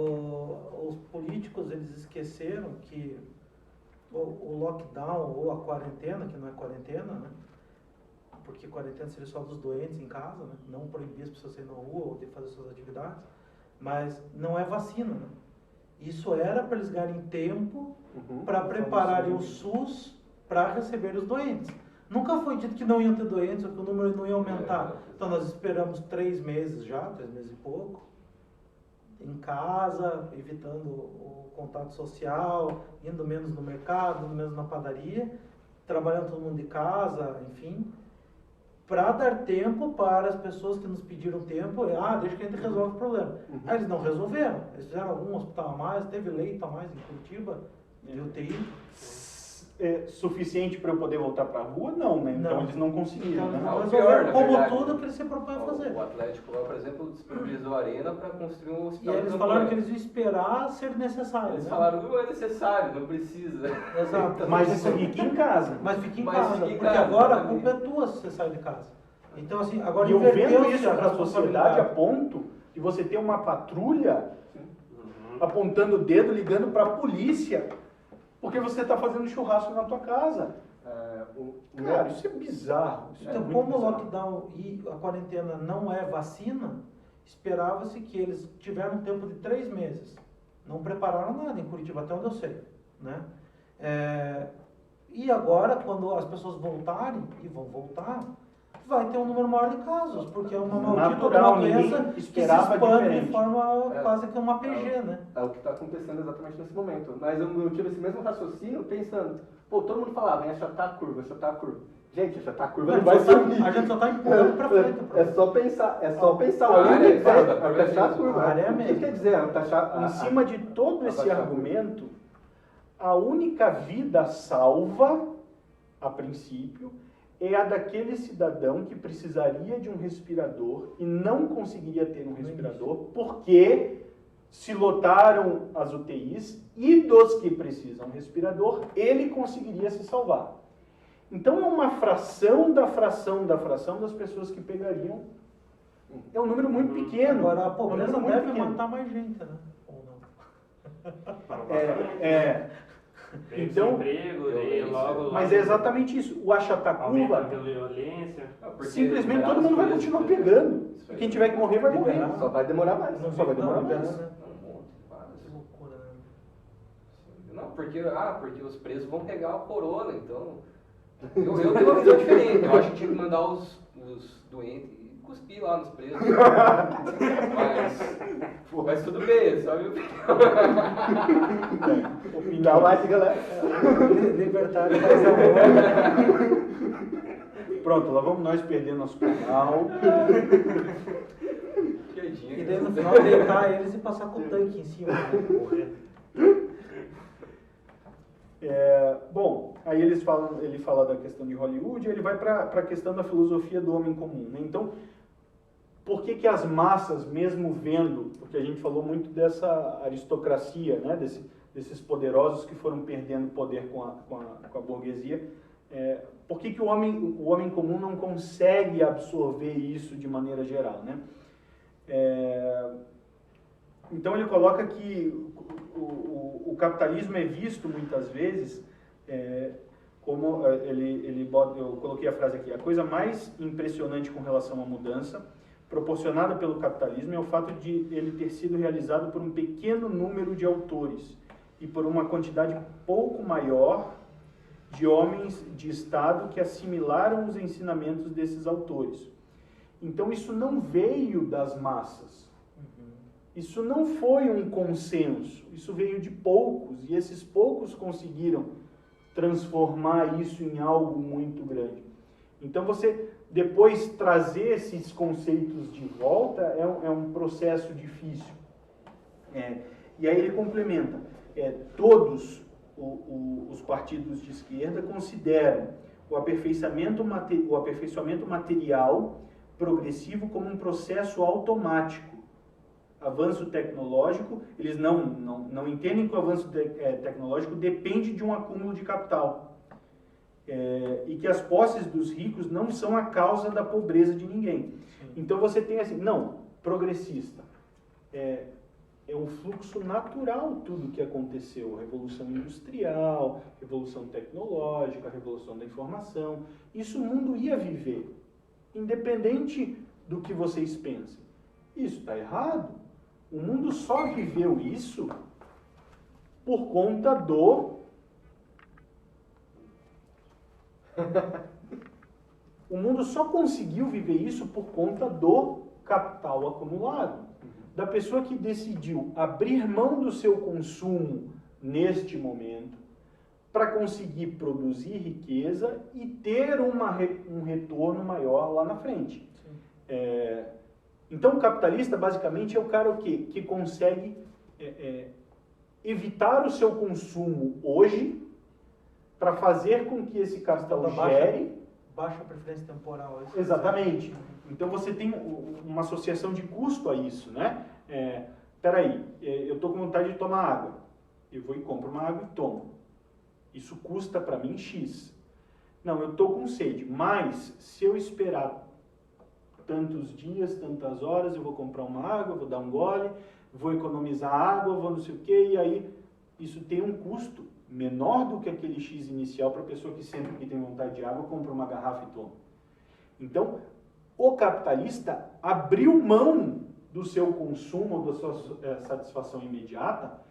Os políticos, eles esqueceram que o lockdown ou a quarentena, que não é quarentena, né? Porque quarentena seria só dos doentes em casa, né? Não proibir as pessoas de sair na rua ou de fazer suas atividades, mas não é vacina, né? Isso era para eles ganharem tempo para prepararem o SUS para receber os doentes. Nunca foi dito que não iam ter doentes ou que o número não ia aumentar. Então nós esperamos 3 meses já, 3 meses e pouco, em casa, evitando o contato social, indo menos no mercado, indo menos na padaria, trabalhando todo mundo de casa, enfim. para dar tempo para as pessoas que nos pediram tempo, deixa que a gente resolve o problema. Aí eles não resolveram, eles fizeram algum hospital a mais, teve leito a mais em Curitiba, de UTI. Suficiente para eu poder voltar para a rua? Não, né? Então Não. eles não conseguiram. Então, né? não Não, resolveram pior, na como verdade. tudo que eles se propõem a fazer. O Atlético, por exemplo, disponibilizou a arena para construir um E hospital. aí eles de falaram que campanha. eles iam esperar ser necessário. Eles né? falaram, não é necessário, não precisa. Exato. Mas isso fica em casa. Mas fique em Mas casa, fique em porque casa, agora a exatamente. culpa é tua se você sai de casa. Então, assim, agora E eu vendo inverteu-se isso a para a sociedade a responsabilidade. ponto de você ter uma patrulha apontando o dedo, ligando para a polícia, porque você está fazendo churrasco na tua casa. Cara, isso é bizarro. Isso é Então, muito como o bizarro. lockdown e a quarentena não é vacina, esperava-se que eles tiveram um tempo de 3 meses. Não prepararam nada em Curitiba, até onde eu sei. Né? E agora, quando as pessoas voltarem, e vão voltar, vai ter um número maior de casos, porque é uma maldita Natural, uma doença ninguém que se esperava expande de diferente. forma quase que uma PG, né? É o que está acontecendo exatamente nesse momento. Mas eu tive esse mesmo raciocínio pensando, todo mundo falava, em achatar a curva, achatar a curva. Gente, achatar a curva não vai sumir. A gente só está empurrando para frente. É só pensar, A o que área quer é dizer taxar a curva. A área é O que mesmo. quer dizer taxar Em cima de todo esse abaixar a argumento, a única vida salva, a princípio, é a daquele cidadão que precisaria de um respirador e não conseguiria ter um respirador porque se lotaram as UTIs e dos que precisam de respirador, ele conseguiria se salvar. Então é uma fração da fração da fração das pessoas que pegariam. É um número muito pequeno. Agora, a É um pobreza número muito deve pequeno. matar mais gente, né? Ou não? Então, emprego, daí logo, mas é exatamente isso. O achatar aumenta a curva, violência. simplesmente todo mundo vai continuar pegando. E quem tiver que morrer, vai morrer. Liberar. Só vai demorar mais. Não Só vai vi- demorar não, mais. né? Que loucura, né? Não, porque os presos vão pegar o corona, então. Eu tenho uma visão diferente. Eu acho que tinha que mandar os doentes e cuspir lá nos presos. Mas tudo bem, só viu? Dá like, galera. Libertário faz amor. Pronto, lá vamos nós perder nosso canal. E daí no final deitar eles e passar com o tanque em cima, né? Morrer. Bom, aí ele fala da questão de Hollywood, ele vai para a questão da filosofia do homem comum. Né? Então, por que as massas, mesmo vendo, porque a gente falou muito dessa aristocracia, né? Desses poderosos que foram perdendo poder com a burguesia, por que o homem comum não consegue absorver isso de maneira geral? Né? Então ele coloca que o capitalismo é visto muitas vezes como eu coloquei a frase aqui: a coisa mais impressionante com relação à mudança proporcionada pelo capitalismo é o fato de ele ter sido realizado por um pequeno número de autores e por uma quantidade pouco maior de homens de Estado que assimilaram os ensinamentos desses autores. Então isso não veio das massas. Isso não foi um consenso, isso veio de poucos, e esses poucos conseguiram transformar isso em algo muito grande. Então você depois trazer esses conceitos de volta é um processo difícil. E aí ele complementa, todos os partidos de esquerda consideram o aperfeiçoamento material progressivo como um processo automático. Avanço tecnológico, eles não entendem que o avanço tecnológico depende de um acúmulo de capital. E que as posses dos ricos não são a causa da pobreza de ninguém. Então você tem assim, progressista. É um fluxo natural tudo que aconteceu. A Revolução Industrial, Revolução Tecnológica, a Revolução da Informação. Isso o mundo ia viver, independente do que vocês pensem. Isso está errado. O mundo só viveu isso por conta O mundo só conseguiu viver isso por conta do capital acumulado. Da pessoa que decidiu abrir mão do seu consumo neste momento para conseguir produzir riqueza e ter um retorno maior lá na frente. Então, o capitalista, basicamente, é o cara que consegue evitar o seu consumo hoje para fazer com que esse capital gere... Baixa preferência temporal. Exatamente. Então, você tem uma associação de custo a isso, né? Peraí, eu estou com vontade de tomar água. Eu vou e compro uma água e tomo. Isso custa para mim X. Não, eu estou com sede, mas se eu esperar tantos dias, tantas horas, eu vou comprar uma água, vou dar um gole, vou economizar água, vou não sei o quê, e aí isso tem um custo menor do que aquele X inicial para a pessoa que sempre que tem vontade de água, compra uma garrafa e toma. Então, o capitalista abriu mão do seu consumo, da sua satisfação imediata,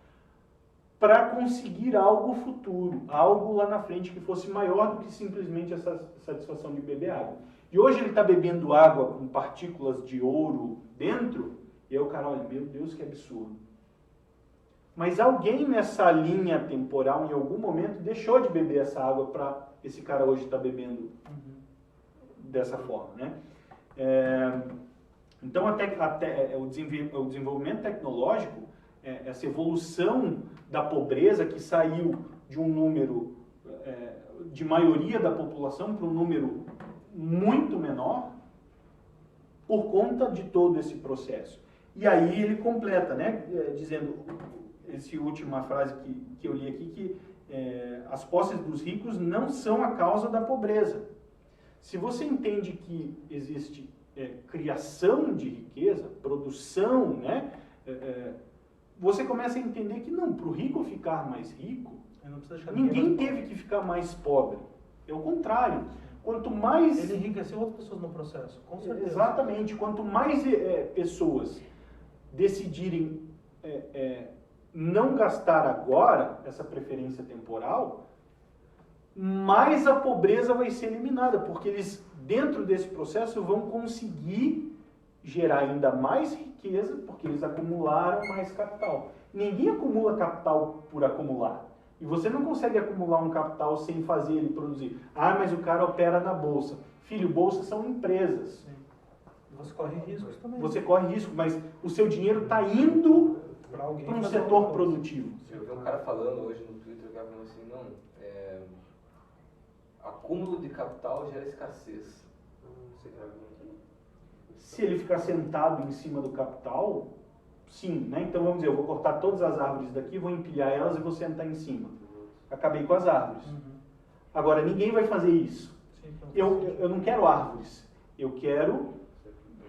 para conseguir algo futuro, algo lá na frente que fosse maior do que simplesmente essa satisfação de beber água. E hoje ele está bebendo água com partículas de ouro dentro, e aí o cara olha, meu Deus, que absurdo. Mas alguém nessa linha temporal, em algum momento, deixou de beber essa água para esse cara hoje estar bebendo dessa forma, né? Então, até o desenvolvimento tecnológico, essa evolução da pobreza que saiu de um número de maioria da população para um número muito menor por conta de todo esse processo. E aí ele completa, né, dizendo, essa última frase que eu li aqui, que as posses dos ricos não são a causa da pobreza. Se você entende que existe criação de riqueza, produção, né, você começa a entender que não, para o rico ficar mais rico, ninguém teve que ficar mais pobre. É o contrário. Quanto mais... Ele enriqueceu outras pessoas no processo, com certeza. Exatamente. Quanto mais pessoas decidirem não gastar agora essa preferência temporal, mais a pobreza vai ser eliminada, porque eles, dentro desse processo, vão conseguir gerar ainda mais riqueza, porque eles acumularam mais capital. Ninguém acumula capital por acumular. E você não consegue acumular um capital sem fazer ele produzir. Ah, mas o cara opera na bolsa. Filho, bolsas são empresas. Sim. Você corre riscos também. Você corre risco, mas o seu dinheiro está indo para um setor produtivo. Eu vi um cara falando hoje no Twitter, o cara falou assim, não, acúmulo de capital gera escassez. Se ele ficar sentado em cima do capital, sim, né? Então vamos dizer, eu vou cortar todas as árvores daqui, vou empilhar elas e vou sentar em cima. Acabei com as árvores. Agora, ninguém vai fazer isso. Eu não quero árvores, eu quero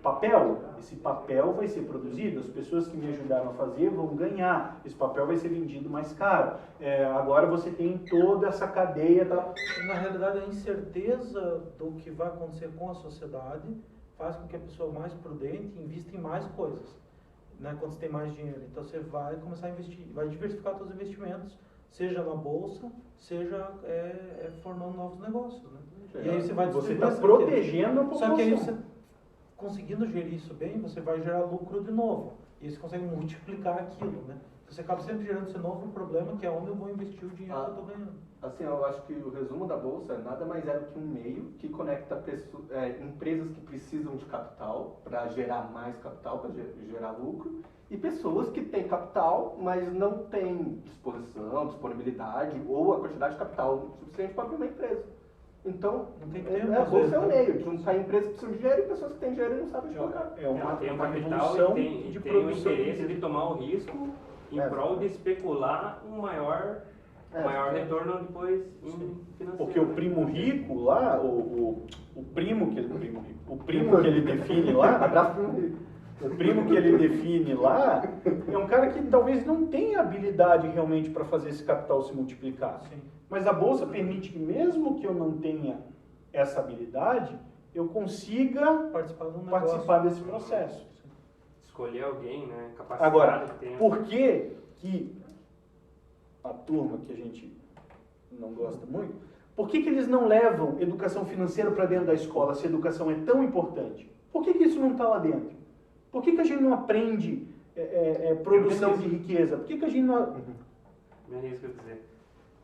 papel. Esse papel vai ser produzido, as pessoas que me ajudaram a fazer vão ganhar. Esse papel vai ser vendido mais caro. Agora você tem toda essa cadeia. Tá? Na realidade, a incerteza do que vai acontecer com a sociedade faz com que a pessoa mais prudente invista em mais coisas, né, quando você tem mais dinheiro. Então você vai começar a investir, vai diversificar seus investimentos, seja na bolsa, seja formando novos negócios, né? E aí você está protegendo a população. Só que aí você, conseguindo gerir isso bem, você vai gerar lucro de novo. E você consegue multiplicar aquilo, né? Você acaba sempre gerando esse novo problema, que é onde eu vou investir o dinheiro que eu estou ganhando. Assim, eu acho que o resumo da Bolsa nada mais é do que um meio que conecta empresas que precisam de capital para gerar mais capital, para gerar lucro, e pessoas que têm capital, mas não têm disponibilidade ou a quantidade de capital suficiente para abrir uma empresa. Então, a Bolsa é um meio de juntar empresas que precisam de dinheiro e pessoas que têm dinheiro e não sabem colocar. Ela tem um capital e tem o interesse de tomar o risco em prol de especular um maior retorno depois financeiro. Porque o primo rico lá, o primo que ele define lá, o primo que ele define lá é um cara que talvez não tenha habilidade realmente para fazer esse capital se multiplicar. Sim. Mas a Bolsa permite que mesmo que eu não tenha essa habilidade, eu consiga participar desse processo. Escolher alguém, né? Capacitado. Agora, que tenha... por que a turma que a gente não gosta muito, por que eles não levam educação financeira para dentro da escola, se a educação é tão importante? Por que isso não está lá dentro? Por que a gente não aprende produção de riqueza? Por que a gente não... Me arrisco a dizer.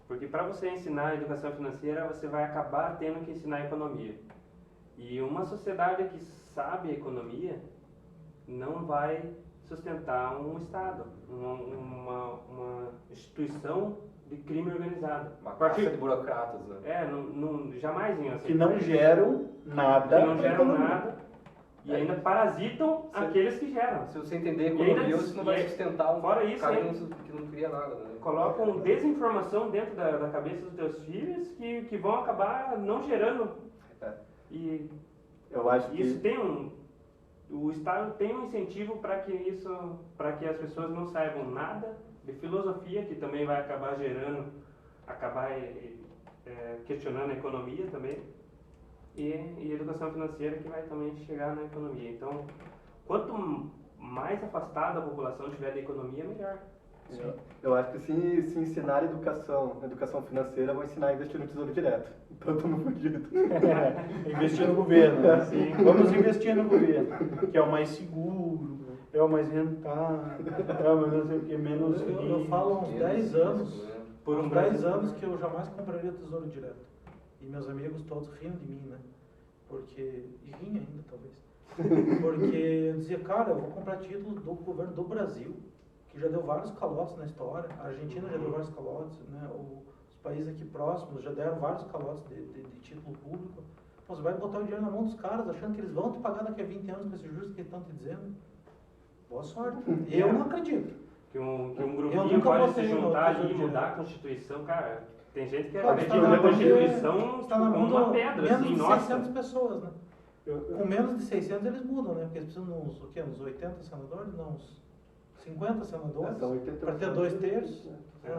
Porque para você ensinar a educação financeira, você vai acabar tendo que ensinar a economia. E uma sociedade que sabe a economia não vai sustentar um Estado, uma instituição de crime organizado. Uma classe de burocratas, né? Jamais iam Que não geram nada. Que não pra geram economia. nada e ainda parasitam aqueles que geram. Se você entender a E ainda economia, você não vai sustentar um fora isso, cara ainda- que não cria nada, né? Colocam desinformação dentro da cabeça dos teus filhos que vão acabar não gerando. É. E Eu acho isso que o Estado tem um incentivo para que as pessoas não saibam nada de filosofia, que também vai acabar questionando a economia também, e educação financeira, que vai também chegar na economia. Então, quanto mais afastada a população estiver da economia, melhor. eu acho que se ensinar educação financeira, vão ensinar a investir no Tesouro Direto. Então estamos fodidos. Investir no governo. Né? Sim. Vamos investir no governo, que é o mais seguro, é o mais rentável, é o mais não sei o que, menos Eu risco. falo há uns 10 anos, Por uns um 10 Brasil- anos que eu jamais compraria Tesouro Direto. E meus amigos todos riam de mim, né? Porque, e riem ainda, talvez. Porque eu dizia, cara, eu vou comprar título do governo do Brasil, que já deu vários calotes na história. A Argentina já deu vários calotes, né? Os países aqui próximos já deram vários calotes de título público. Pô, você vai botar o dinheiro na mão dos caras, achando que eles vão te pagar daqui a 20 anos com esse juros que eles estão te dizendo. Boa sorte. Eu não acredito. Que um Eu grupinho nunca pode se votei no juntar Tesouro e Direto. mudar a Constituição, cara. Tem gente que Claro, acredita está na na mão de- Constituição Está na como mão uma de pedra, menos assim, de nossa. 600 pessoas, né? Eu- Com menos de 600 eles mudam, né? Porque eles precisam de uns, o quê? Uns 80 senadores? Não, uns 50 senadores? São 80 Para ter 2/3?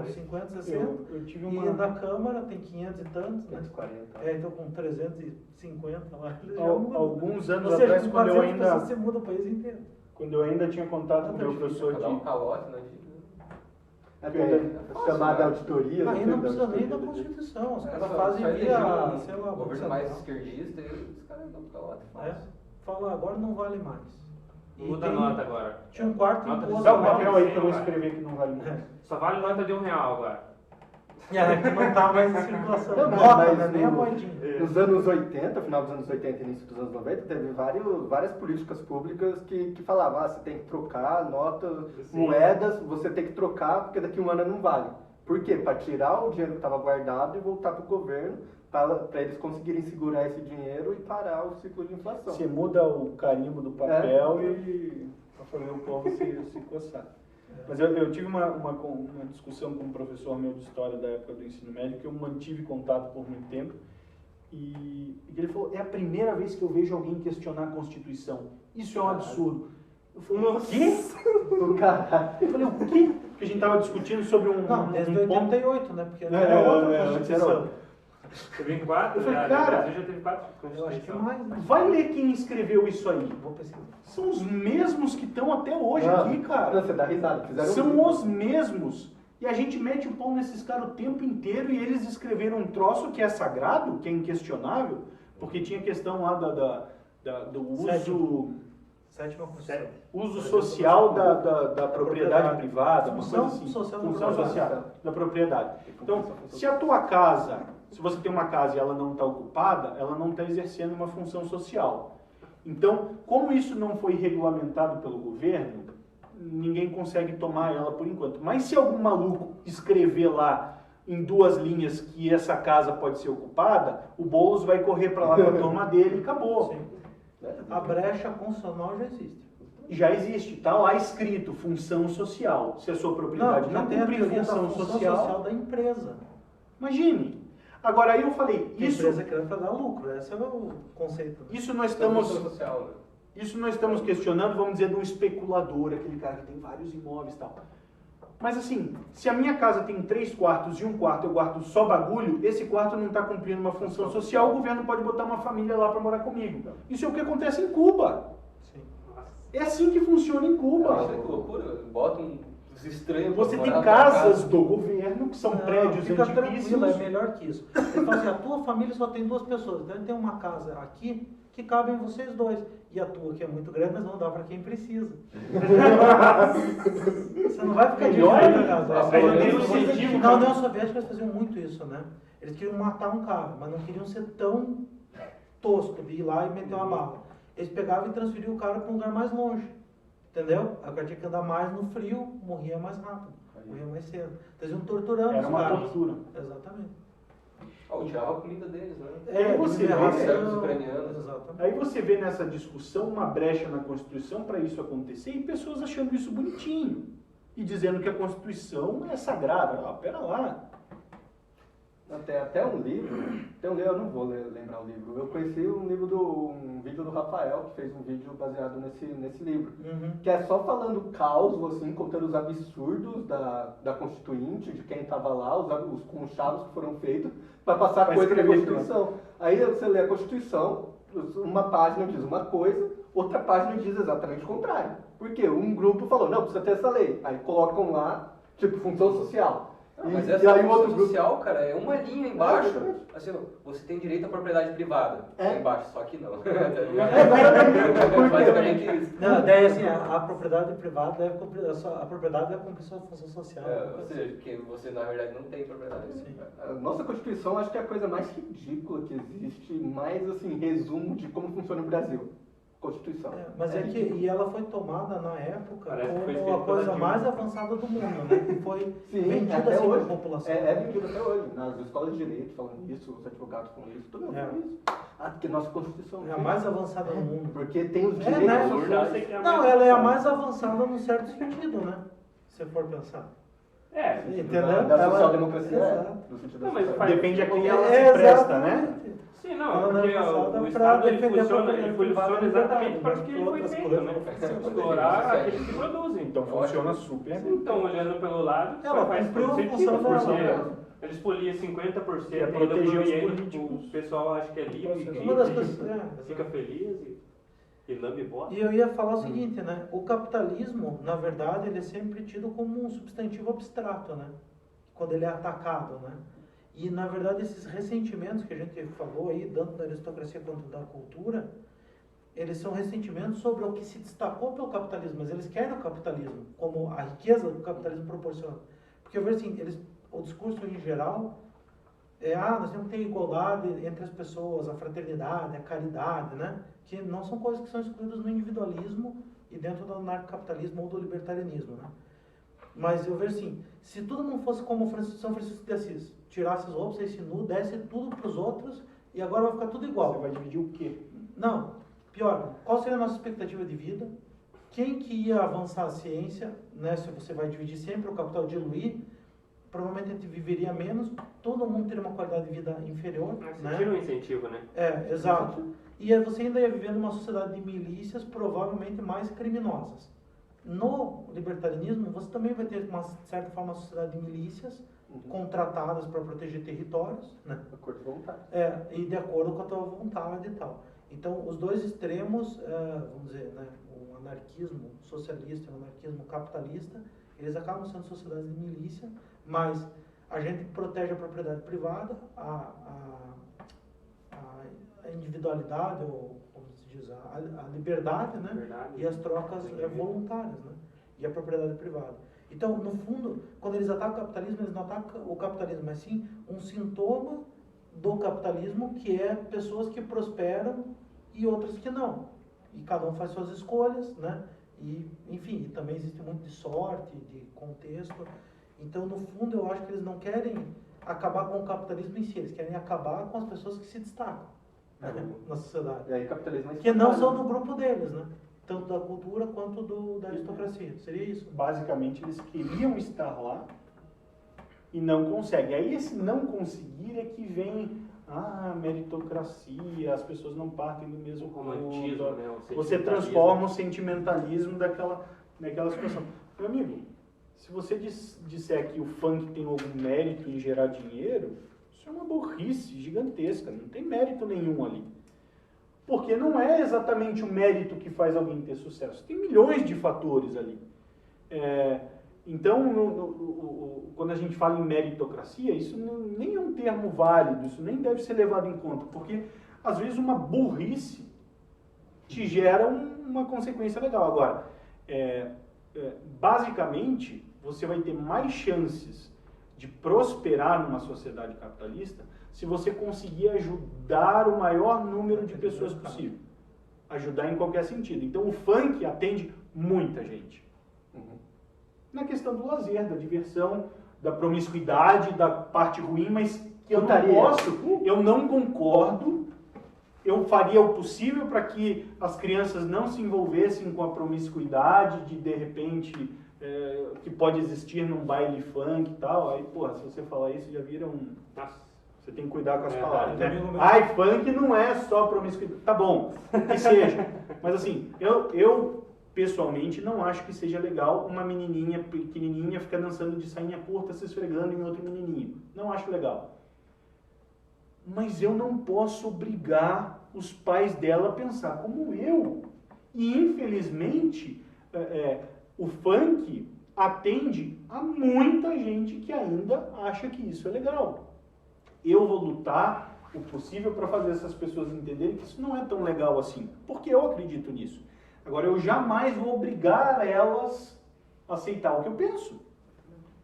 Uns 50, 60. eu tive E uma... na Câmara tem 500 e tantos, né? 540. Então com 350 lá, eles já Al- mudam. alguns anos Ou seja, atrás, com quando eu 400 ainda- pessoas, você muda o país inteiro. Quando eu ainda tinha contato com o meu professor Dá um de... calote, né? Até chamada auditoria. Aí não precisa nem da Constituição, os caras fazem via, sei lá, o governo mais Central. esquerdista e os caras dão calote. É, fala, agora não vale mais. E Muda a tem- nota agora. Tinha um quarto Nota de imposto. Dá o Não, papel aí que eu vou vai. escrever que não vale mais. Só vale nota de R$1 agora. É, que não tá mais em circulação. Não, Nota, mas né? Nem a no- moedinha. Nos anos 80, final dos anos 80 e início dos anos 90, teve várias políticas públicas que falavam, você tem que trocar notas, Sim. moedas, você tem que trocar porque daqui a um ano não vale. Por quê? Para tirar o dinheiro que estava guardado e voltar para o governo, para eles conseguirem segurar esse dinheiro e parar o ciclo de inflação. Você muda o carimbo do papel e para fazer o povo se coçar. Mas eu tive uma discussão com um professor meu de história da época do ensino médio, que eu mantive contato por muito tempo, e ele falou, é a primeira vez que eu vejo alguém questionar a Constituição. Isso é um absurdo. Eu falei, o quê? Do caralho. Eu falei, o quê? Porque a gente estava discutindo sobre Não, desde um ponto... 88, né? Porque É, era outra antes era Constituição. outra. Teve 4, Eu falei, já, cara, o Brasil já teve 4 Eu acho que Constituições. mais, né? Vai ler quem escreveu isso aí. Vou pesquisar. São os mesmos que estão até hoje Ah, aqui, cara. Não, você dá risada. Fizeram São os mesmos. E a gente mete o pau nesses caras o tempo inteiro e eles escreveram um troço que é sagrado, que é inquestionável, porque tinha questão lá do uso, Sétima Constituição. uso social da propriedade privada, uma Função coisa assim. social da Função propriedade. social da propriedade. Então, se a tua casa, se você tem uma casa e ela não está ocupada, ela não está exercendo uma função social. Então, como isso não foi regulamentado pelo governo, ninguém consegue tomar ela por enquanto. Mas se algum maluco escrever lá em 2 linhas que essa casa pode ser ocupada, o Boulos vai correr para lá para a turma dele e acabou. Sim. A brecha constitucional já existe. Já existe, está lá escrito função social. Se a sua propriedade já não tem a cumprir teoria da função social, da empresa. imagine. Agora aí eu falei, A isso, empresa querendo para dar lucro, esse é o conceito. Né? isso nós Então, estamos... função social, né? Isso nós estamos questionando, vamos dizer, de um especulador, aquele cara que tem vários imóveis e tal. Mas assim, se a minha casa tem 3 quartos e um quarto eu guardo só bagulho, esse quarto não está cumprindo uma função social, o governo pode botar uma família lá para morar comigo. Isso é o que acontece em Cuba. Sim. É assim que funciona em Cuba. Olha que loucura, bota Os estranhos. Você pra tem morar na casas casa. do governo que são Não, prédios fica tranquilo, antiquíssimos. é melhor que isso. Ele fala assim, a tua família só tem 2 pessoas, então tem uma casa aqui que cabem vocês 2. E a tua que é muito grande, mas não dá para quem precisa. Você não vai ficar Melhor dividindo a ainda. casa. Ah, Aí mas eles- tem um incentivo, Na cara. União Soviética eles faziam muito isso, né? Eles queriam matar um cara, mas não queriam ser tão tosco de ir lá e meter uma bala. Eles pegavam e transferiam o cara para um lugar mais longe. Entendeu? Aí o cara tinha que andar mais no frio, morria mais rápido, morria mais cedo. Então eles iam torturando Era os uma caras. tortura. Exatamente. Ó, tirava a comida deles, né? É, você diminuía a vê, ração, os ucranianos. Exatamente. Aí você vê nessa discussão uma brecha na Constituição para isso acontecer e pessoas achando isso bonitinho e dizendo que a Constituição é sagrada. Ah, pera lá. Até um livro, eu não vou lembrar o livro. Eu conheci um vídeo do Rafael, que fez um vídeo baseado nesse livro. Uhum. Que é só falando caos, assim, contando os absurdos da Constituinte, de quem estava lá, os conchavos que foram feitos, para passar Pra coisa da escrever, Constituição. Aí você lê a Constituição, uma página diz uma coisa, outra página diz exatamente o contrário. Por quê? Um grupo falou, não, precisa ter essa lei. Aí colocam lá, tipo, função social. Não, mas E essa aí o função outro grupo... social, cara, é uma linha embaixo. exatamente. Assim, ó, você tem direito à propriedade privada. É. É embaixo, só que não. Por quê? Basicamente isso. Não, daí assim, a propriedade privada deve cumprir, a propriedade deve cumprir sua função social. Ou seja, que você na verdade não tem propriedade. Sim. A nossa Constituição acho que é a coisa mais ridícula que existe, mais assim, resumo de como funciona o Brasil. Constituição. É, mas é que e ela foi tomada na época Parece que foi como escrito a coisa pela mais Dilma. avançada do mundo, né? E foi Sim, vendida até assim para a hoje. população. É vendido até hoje. Nas escolas de direito falando isso, os advogados falando isso, todo mundo É. falando isso. Ah, porque nossa Constituição É a mais avançada do mundo. Porque tem os É, direitos né? Eu sociais. sei que é a Não, mais ela é a avançada. mais avançada num certo sentido, né? Se for pensar. É, Entendeu? Da Ela- social-democracia, Exato. no sentido Não, da mas social- faz- Depende a quem É, ela se presta, né? exatamente. sim, não, Ela não é porque avançada o pra Estado ele defender a funciona, propriedade privada funciona e exatamente liberdade, para mas o que ele foi outras feito, coisas né? não funcionam. Explorar aqueles que produzem. Então funciona super bem. Então, olhando pelo lado, Ela faz cumpriu todo a sentido, função dela, porque né? eles poliam 50% É ainda proteger os polui ele, políticos. o pessoal acha que é livre, Uma das e coisas. fica feliz e lambe bota. E eu ia falar o seguinte, né? O capitalismo, na verdade, ele é sempre tido como um substantivo abstrato, né? Quando ele é atacado, né? E, na verdade, esses ressentimentos que a gente falou aí, tanto da aristocracia quanto da cultura, eles são ressentimentos sobre o que se destacou pelo capitalismo, mas eles querem o capitalismo, como a riqueza que o capitalismo proporciona. Porque eu vejo assim, o discurso em geral nós temos que ter igualdade entre as pessoas, a fraternidade, a caridade, né? Que não são coisas que são excluídas no individualismo e dentro do anarcocapitalismo ou do libertarianismo, né? Mas eu vejo assim, se todo mundo fosse como São Francisco de Assis, tirasse as roupas, saísse nu, desse tudo para os outros e agora vai ficar tudo igual. Você vai dividir o quê? Não, pior, qual seria a nossa expectativa de vida? Quem que ia avançar a ciência, né? Se você vai dividir sempre o capital diluir, provavelmente a gente viveria menos, todo mundo teria uma qualidade de vida inferior, Você né? tira um incentivo, né? É, exato. E aí você ainda ia viver numa sociedade de milícias provavelmente mais criminosas. No libertarianismo, você também vai ter, de uma certa forma, uma sociedade de milícias contratadas para proteger territórios, né? Acordo de vontade. E de acordo com a tua vontade e tal. Então, os dois extremos, vamos dizer, né, o anarquismo socialista e o anarquismo capitalista, eles acabam sendo sociedades de milícia, mas a gente protege a propriedade privada, a individualidade, ou como se diz, a liberdade, né? Liberdade. E as trocas voluntárias, né? E a propriedade privada. Então, no fundo, quando eles atacam o capitalismo, eles não atacam o capitalismo, mas sim um sintoma do capitalismo, que é pessoas que prosperam e outras que não. E cada um faz suas escolhas, né? E, enfim, também existe muito de sorte, de contexto. Então, no fundo, eu acho que eles não querem acabar com o capitalismo em si, eles querem acabar com as pessoas que se destacam, né, na sociedade. E aí capitalismo é Que não são instantâneo. do grupo deles, né? Tanto da cultura quanto da aristocracia. Seria isso? Basicamente, eles queriam estar lá e não conseguem. Aí esse não conseguir é que vem a meritocracia, as pessoas não partem do mesmo O romantismo, ponto. né? O Você sentimentalismo. transforma o sentimentalismo daquela situação. Meu amigo, se você disser que o funk tem algum mérito em gerar dinheiro, isso é uma burrice gigantesca, não tem mérito nenhum ali. Porque não é exatamente o mérito que faz alguém ter sucesso. Tem milhões de fatores ali. Então, quando a gente fala em meritocracia, isso nem é um termo válido, isso nem deve ser levado em conta, porque às vezes uma burrice te gera uma consequência legal. Agora, basicamente, você vai ter mais chances de prosperar numa sociedade capitalista se você conseguir ajudar o maior número de pessoas possível. Ajudar em qualquer sentido. Então, o funk atende muita gente. Na questão do lazer, da diversão, da promiscuidade, da parte ruim, mas que eu não posso, eu não concordo, eu faria o possível para que as crianças não se envolvessem com a promiscuidade de repente, que pode existir num baile funk e tal. Aí, porra, se você falar isso, já vira um... Você tem que cuidar com as palavras, né? Ai, funk não é só promiscuidade. Tá bom, que seja. Mas assim, eu pessoalmente não acho que seja legal uma menininha pequenininha ficar dançando de sainha curta, se esfregando em outro menininho. Não acho legal. Mas eu não posso obrigar os pais dela a pensar como eu. E infelizmente, o funk atende a muita gente que ainda acha que isso é legal. Eu vou lutar o possível para fazer essas pessoas entenderem que isso não é tão legal assim, porque eu acredito nisso. Agora, eu jamais vou obrigar elas a aceitar o que eu penso,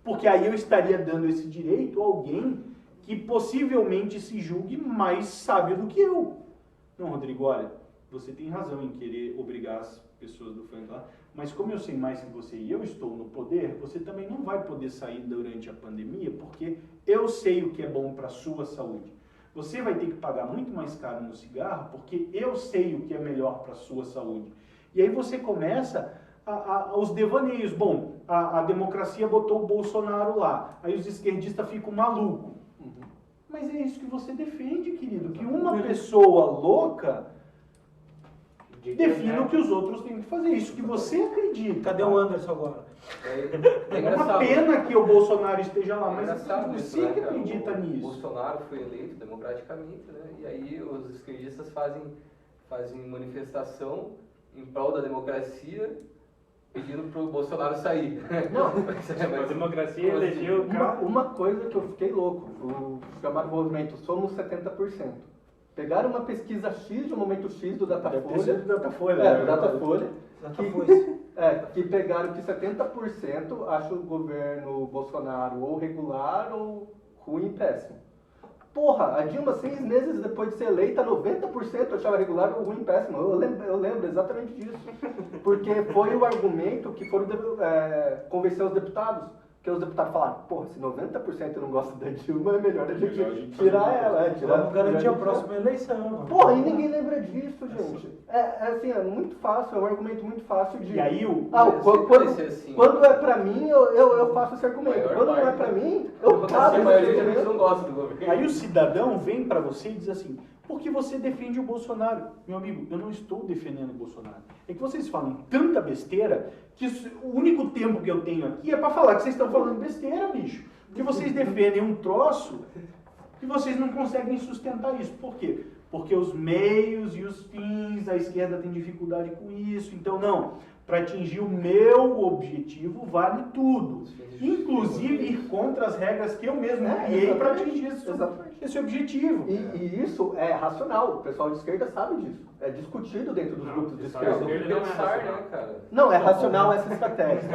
porque aí eu estaria dando esse direito a alguém que possivelmente se julgue mais sábio do que eu. Não, Rodrigo, olha, você tem razão em querer obrigar as pessoas do funk lá, mas como eu sei mais que você e eu estou no poder, você também não vai poder sair durante a pandemia, porque eu sei o que é bom para a sua saúde. Você vai ter que pagar muito mais caro no cigarro, porque eu sei o que é melhor para a sua saúde. E aí você começa os devaneios. Bom, a democracia botou o Bolsonaro lá, aí os esquerdistas ficam malucos. Mas é isso que você defende, querido, que uma pessoa louca defina o que os outros têm que fazer. Isso que você acredita. Cadê o Anderson agora? É uma pena que o Bolsonaro esteja lá, mas você isso, que né, acredita o nisso. Bolsonaro foi eleito democraticamente, né? E aí os esquerdistas fazem manifestação em prol da democracia, pedindo pro Bolsonaro sair. Não, A democracia elegeu o cara. uma coisa que eu fiquei louco, o chamado movimento Somos 70%. Pegaram uma pesquisa X, de um momento X do Deve ter Datafolha. sido do Datafolha. É, do Datafolha. Datafolha. Que pegaram que 70% acham o governo Bolsonaro ou regular ou ruim e péssimo. Porra, a Dilma 6 meses depois de ser eleita, 90% achava regular ou ruim e péssimo. Eu lembro exatamente disso. Porque foi o argumento que foram convencer os deputados. Porque os deputados falaram, porra, se 90% não gosta da Dilma, é melhor a gente tirar ela. Vamos garantir a próxima eleição. Porra, e ninguém lembra disso, gente. É muito fácil, é um argumento muito fácil de... E aí quando é pra mim, eu faço esse argumento. Quando não é pra mim, eu cago. A maioria da gente não gosta do governo. Aí o cidadão vem para você e diz assim, porque você defende o Bolsonaro. Meu amigo, eu não estou defendendo o Bolsonaro. É que vocês falam tanta besteira que o único tempo que eu tenho aqui é para falar que vocês estão falando besteira, bicho. Porque vocês defendem um troço que vocês não conseguem sustentar isso. Por quê? Porque os meios e os fins, a esquerda tem dificuldade com isso. Então, não. Para atingir o meu objetivo, vale tudo. Inclusive ir contra as regras que eu mesmo criei para atingir esse objetivo. E isso é racional, o pessoal de esquerda sabe disso. É discutido dentro dos grupos de esquerda. Não, é racional essa estratégia.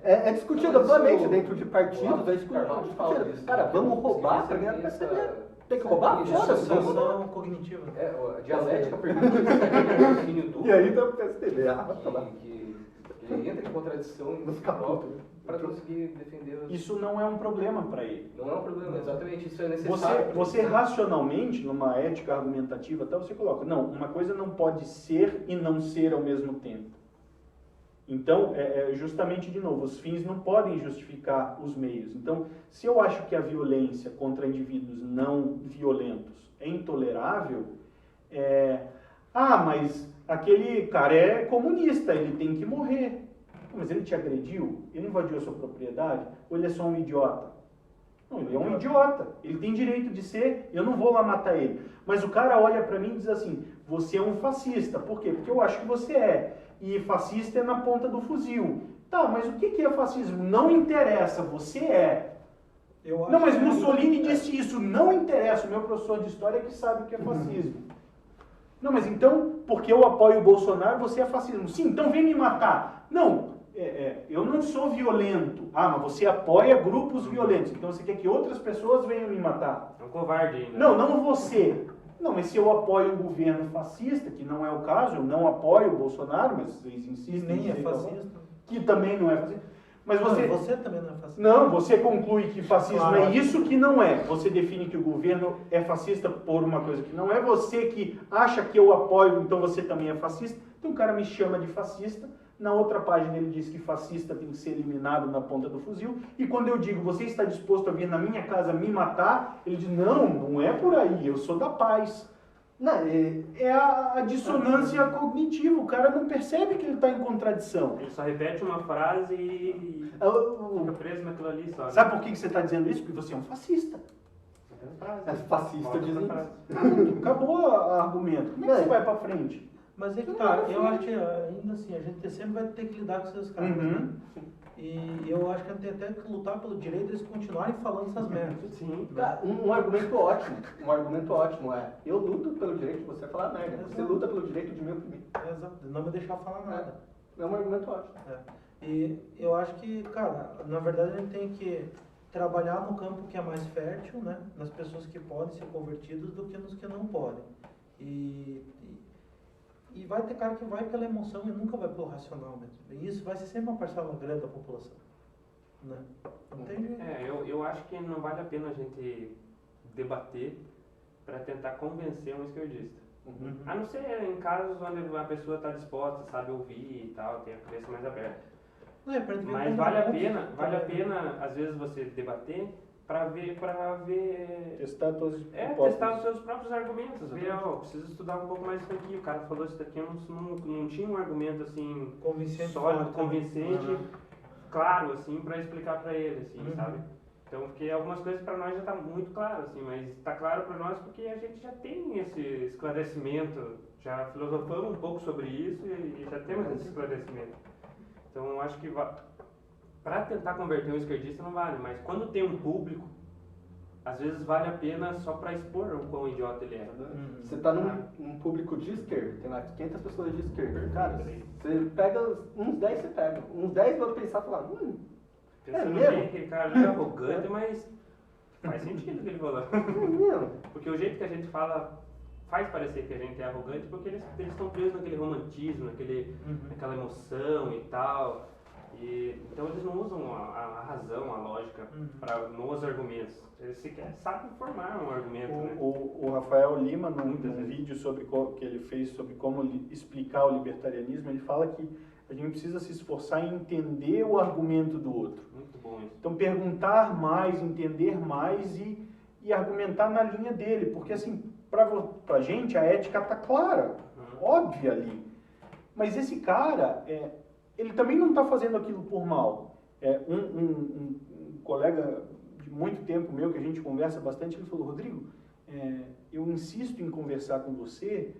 É discutido amplamente dentro de partidos, é discutido. Cara, vamos roubar para ganhar PSDB. Tem que roubar? Associação cognitiva. A dialética permite raciocínio duplo. E aí dá o PSDB. Que entra em contradição nos próprio para conseguir defender. Isso não é um problema para ele. Não é um problema, exatamente. Isso é necessário. Você racionalmente, numa ética argumentativa, você coloca, não, uma coisa não pode ser e não ser ao mesmo tempo. Então, justamente, de novo, os fins não podem justificar os meios. Então, se eu acho que a violência contra indivíduos não violentos é intolerável, mas aquele cara é comunista, ele tem que morrer. Mas ele te agrediu? Ele invadiu a sua propriedade? Ou ele é só um idiota? Não, ele é um idiota. Ele tem direito de ser, eu não vou lá matar ele. Mas o cara olha pra mim e diz assim, você é um fascista. Por quê? Porque eu acho que você é. E fascista é na ponta do fuzil. Tá, mas o que é fascismo? Não interessa, você é. Não, mas Mussolini disse isso, não interessa. O meu professor de história é que sabe o que é fascismo. Não, mas então, porque eu apoio o Bolsonaro, você é fascismo. Sim, então vem me matar. Não, eu não sou violento. Ah, mas você apoia grupos violentos. Então você quer que outras pessoas venham me matar. É um covarde ainda. Não você. Não, mas se eu apoio um governo fascista, que não é o caso, eu não apoio o Bolsonaro, mas vocês insistem nem em é dizer fascista. que também não é fascista. Mas Você também não é fascista. Não, você conclui que fascismo Claro. é isso que não é. Você define que o governo é fascista por uma coisa que não é. Você que acha que eu apoio, então você também é fascista. Então o cara me chama de fascista. Na outra página ele diz que fascista tem que ser eliminado na ponta do fuzil. E quando eu digo, você está disposto a vir na minha casa me matar? Ele diz, não é por aí, eu sou da paz. Não, é a dissonância cognitiva. O cara não percebe que ele está em contradição. Ele só repete uma frase e fica preso naquilo ali só. Né? Sabe por que você está dizendo isso? Porque você é um fascista. É fascista de Acabou o argumento. Como é que você vai para frente? Mas é que tá, eu acho que ainda assim, a gente sempre vai ter que lidar com esses caras, né? E eu acho que a gente tem até que lutar pelo direito deles continuarem falando essas merdas. Sim. Um argumento ótimo é, eu luto pelo direito de você falar merda, você luta pelo direito de me oprimir. Exato, não me deixar falar nada. É um argumento ótimo. E eu acho que, cara, na verdade a gente tem que trabalhar no campo que é mais fértil, né? Nas pessoas que podem ser convertidas do que nos que não podem. E vai ter cara que vai pela emoção e nunca vai pelo racional mesmo. E isso vai ser sempre uma parcela grande da população. Né? Não tem jeito. Eu acho que não vale a pena a gente debater para tentar convencer um esquerdista. A não ser em casos onde a pessoa está disposta, sabe ouvir e tal, tem a cabeça mais aberta. Mas vale a pena às vezes você debater para ver testar todas as hipóteses. testar os seus próprios argumentos, ver, preciso estudar um pouco mais isso aqui, o cara falou isso daqui, eu não tinha um argumento assim Convincente, sólido, convincente, claro assim, para explicar para ele assim, sabe? Então, porque algumas coisas para nós já tá muito claro assim, mas está claro para nós porque a gente já tem esse esclarecimento, já filosofamos um pouco sobre isso e já temos esse esclarecimento. Então, eu acho que para tentar converter um esquerdista não vale, mas quando tem um público, às vezes vale a pena só para expor o quão idiota ele é. Você tá num público de esquerda, tem lá 500 pessoas de esquerda. Cara, você pega uns 10, você pega. Uns 10 vão pensar e falar, Pensando mesmo? bem, aquele cara ali é arrogante, mas faz sentido o que ele falou. Porque o jeito que a gente fala faz parecer que a gente é arrogante porque eles estão presos naquele romantismo, naquela emoção e tal. Então eles não usam a razão, a lógica nos argumentos. Eles sequer sabem formar um argumento. O Rafael Lima, num vídeo que ele fez sobre como explicar o libertarianismo, ele fala que a gente precisa se esforçar em entender o argumento do outro. Muito bom isso. Então perguntar mais, entender mais e argumentar na linha dele. Porque assim, pra gente a ética tá clara, óbvia ali. Mas esse cara... ele também não está fazendo aquilo por mal. Um colega de muito tempo meu, que a gente conversa bastante, ele falou, Rodrigo, eu insisto em conversar com você,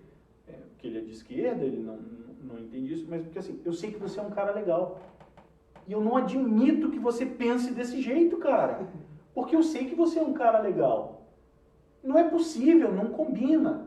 porque ele é de esquerda, ele não entende isso, mas porque assim, eu sei que você é um cara legal. E eu não admito que você pense desse jeito, cara. Porque eu sei que você é um cara legal. Não é possível, não combina.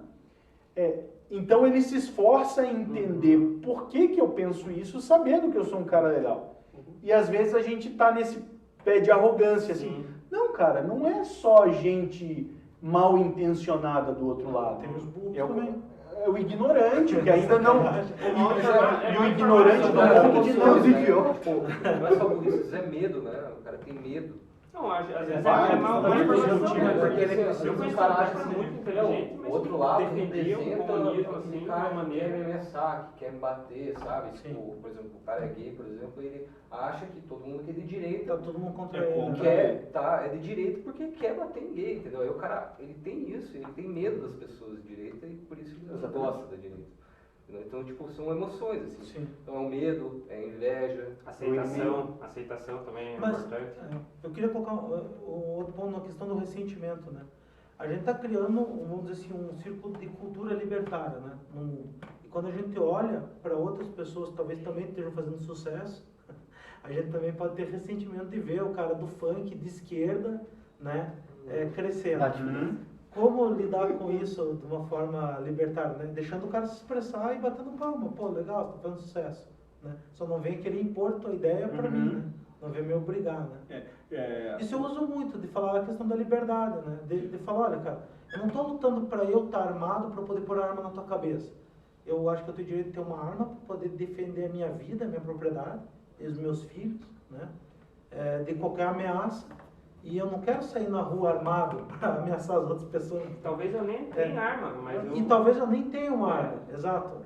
Então ele se esforça em entender por que eu penso isso, sabendo que eu sou um cara legal. E às vezes a gente tá nesse pé de arrogância, assim. Não, cara, não é só gente mal intencionada do outro lado. Tem os burros também. É o ignorante, que ainda não... E o ignorante do ponto de não vivió. Não é só burrice, é medo, né? O cara tem medo. Não, às vezes Vai, é mal tá informação, bem, porque ele- eu conheço cara um acha cara assim, muito inteligente, mas outro lado defendia o representa comunismo assim, aquele de cara uma que quer me maneira... ameaçar, que quer me bater, sabe? Sim. Tipo, por exemplo, o cara é gay, por exemplo, ele acha que todo mundo que é de direita Tá todo mundo contra É ele. contra né? é de direita porque quer bater em gay, entendeu? Aí o cara, ele tem isso, ele tem medo das pessoas de direita e por isso ele não gosta da direita. Entendeu? Então, tipo, são emoções, assim. Sim. Então é o medo, é a inveja, Aceitação também é Mas importante. eu queria colocar um outro ponto na questão do ressentimento, né? A gente está criando, vamos dizer assim, um círculo de cultura libertária, né? E quando a gente olha para outras pessoas que talvez também estejam fazendo sucesso, a gente também pode ter ressentimento de ver o cara do funk de esquerda, né, crescendo. Como lidar com isso de uma forma libertária, né? Deixando o cara se expressar e batendo palma. Pô, legal, tá fazendo sucesso. Né? Só não vem querer impor tua ideia para mim, né? Não vem me obrigar, né? Isso eu uso muito, de falar a questão da liberdade, né? De falar, olha, cara, eu não estou lutando para eu estar armado para poder pôr a arma na tua cabeça. Eu acho que eu tenho direito de ter uma arma para poder defender a minha vida, a minha propriedade, e os meus filhos, né? De qualquer ameaça. E eu não quero sair na rua armado para ameaçar as outras pessoas. Talvez eu nem tenha arma, mas E talvez eu nem tenha uma arma, exato.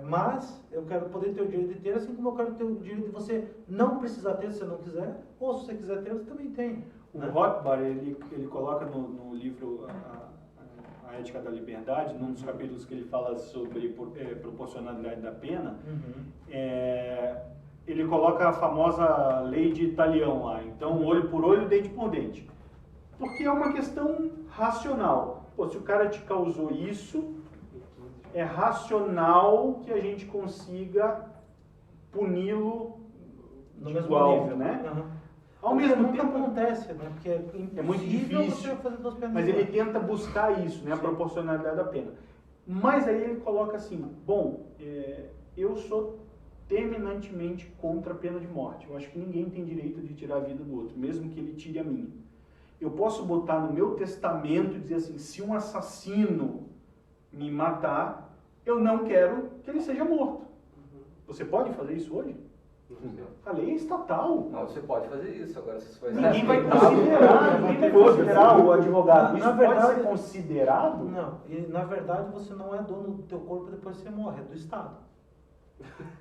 Mas eu quero poder ter o direito de ter, assim como eu quero ter o direito de você não precisar ter se você não quiser, ou se você quiser ter, você também tem. O Rothbard, ele coloca no livro a Ética da Liberdade, num dos capítulos que ele fala sobre proporcionalidade da pena, ele coloca a famosa lei de Talião lá, então olho por olho, dente por dente. Porque é uma questão racional. Pô, se o cara te causou isso, é racional que a gente consiga puni-lo No de mesmo igual, nível, né? Ao Porque mesmo nunca tempo, acontece, né? Porque é muito difícil, você fazer duas penas mas iguais. ele tenta buscar isso, né? A proporcionalidade da pena. Mas aí ele coloca assim, bom, eu sou terminantemente contra a pena de morte. Eu acho que ninguém tem direito de tirar a vida do outro, mesmo que ele tire a minha. Eu posso botar no meu testamento e dizer assim, se um assassino me matar, eu não quero que ele seja morto. Você pode fazer isso hoje? A lei é estatal. Não, você pode fazer isso. Agora, se você Ninguém vai considerar o advogado. Isso Na verdade, pode ser considerado? Não, e na verdade você não é dono do teu corpo depois que você morre, é do Estado.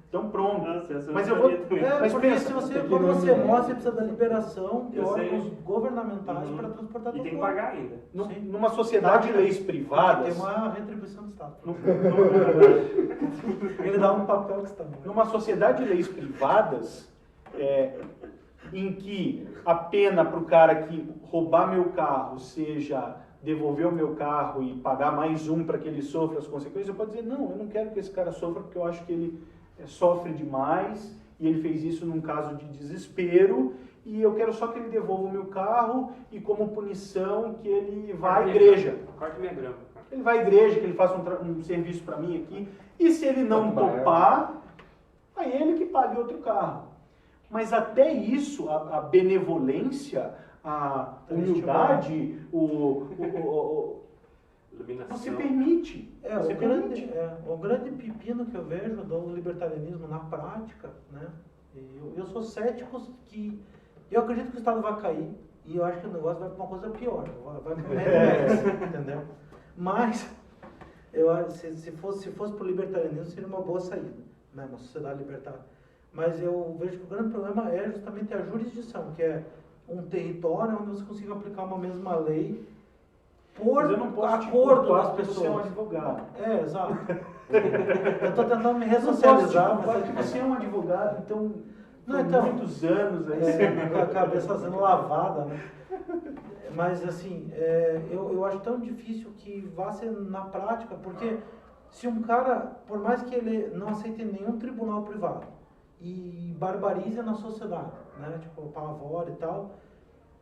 Então pronto. Nossa, essa Mas eu eu vou. sabia Mas porque pensa, se você, tem que quando você nominar. morre, você precisa da liberação de Eu sei. órgãos governamentais para transportar E teu tem que corpo. pagar ainda. Sim. Numa sociedade de leis privadas, Tem uma retribuição do Estado. num- Ele dá um papel que está morto. numa sociedade de leis privadas, em que a pena para o cara que roubar meu carro seja devolver o meu carro e pagar mais um para que ele sofra as consequências, eu posso dizer, não, eu não quero que esse cara sofra porque eu acho que ele sofre demais e ele fez isso num caso de desespero e eu quero só que ele devolva o meu carro e como punição que ele vá à igreja. Corta minha grama. Ele vai à igreja, que ele faça um serviço para mim aqui. E se ele não topar, aí ele que pague outro carro. Mas até isso, a benevolência, a humildade, Iluminação. você permite. Você permite. O grande pepino que eu vejo do libertarianismo na prática, né? Eu sou cético que eu acredito que o Estado vai cair e eu acho que o negócio vai para uma coisa pior, vai para o Mad Max, entendeu? Mas eu acho se fosse para o libertarianismo seria uma boa saída, né? Uma sociedade libertária. Mas eu vejo que o grande problema é justamente a jurisdição, que é um território onde você consiga aplicar uma mesma lei por Mas eu não posso acordo das porque você é um pessoas. advogado. Exato. Eu estou tentando me Eu não posso ressocializar, te culpar porque você é um advogado, então, Não, por então, muitos anos aí. com a cabeça sendo lavada, né? Mas assim, eu acho tão difícil que vá ser na prática, porque se um cara, por mais que ele não aceite nenhum tribunal privado e barbarize na sociedade, né? Tipo, pavor e tal,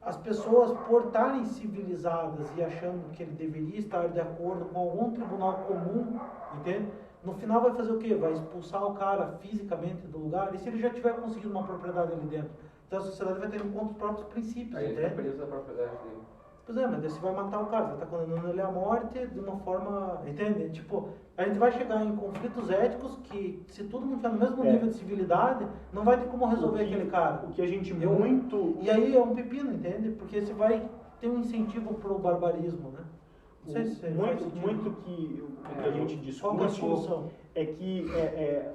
as pessoas, por estarem civilizadas e achando que ele deveria estar de acordo com algum tribunal comum, entende? No final vai fazer o quê? Vai expulsar o cara fisicamente do lugar? E se ele já tiver conseguido uma propriedade ali dentro? Então a sociedade vai ter em conta os próprios princípios, Aí ele fica entende? preso na propriedade dele. Pois é, mas daí você vai matar o cara, você vai estar condenando ele à morte de uma forma, entende? Tipo, a gente vai chegar em conflitos éticos que, se todo mundo tiver no mesmo nível de civilidade, não vai ter como resolver aquele cara. O que a gente muito... E aí é um pepino, entende? Porque você vai ter um incentivo pro barbarismo, né? Não sei se faz sentido. Muito que o que a gente Qual que é a discute solução? é que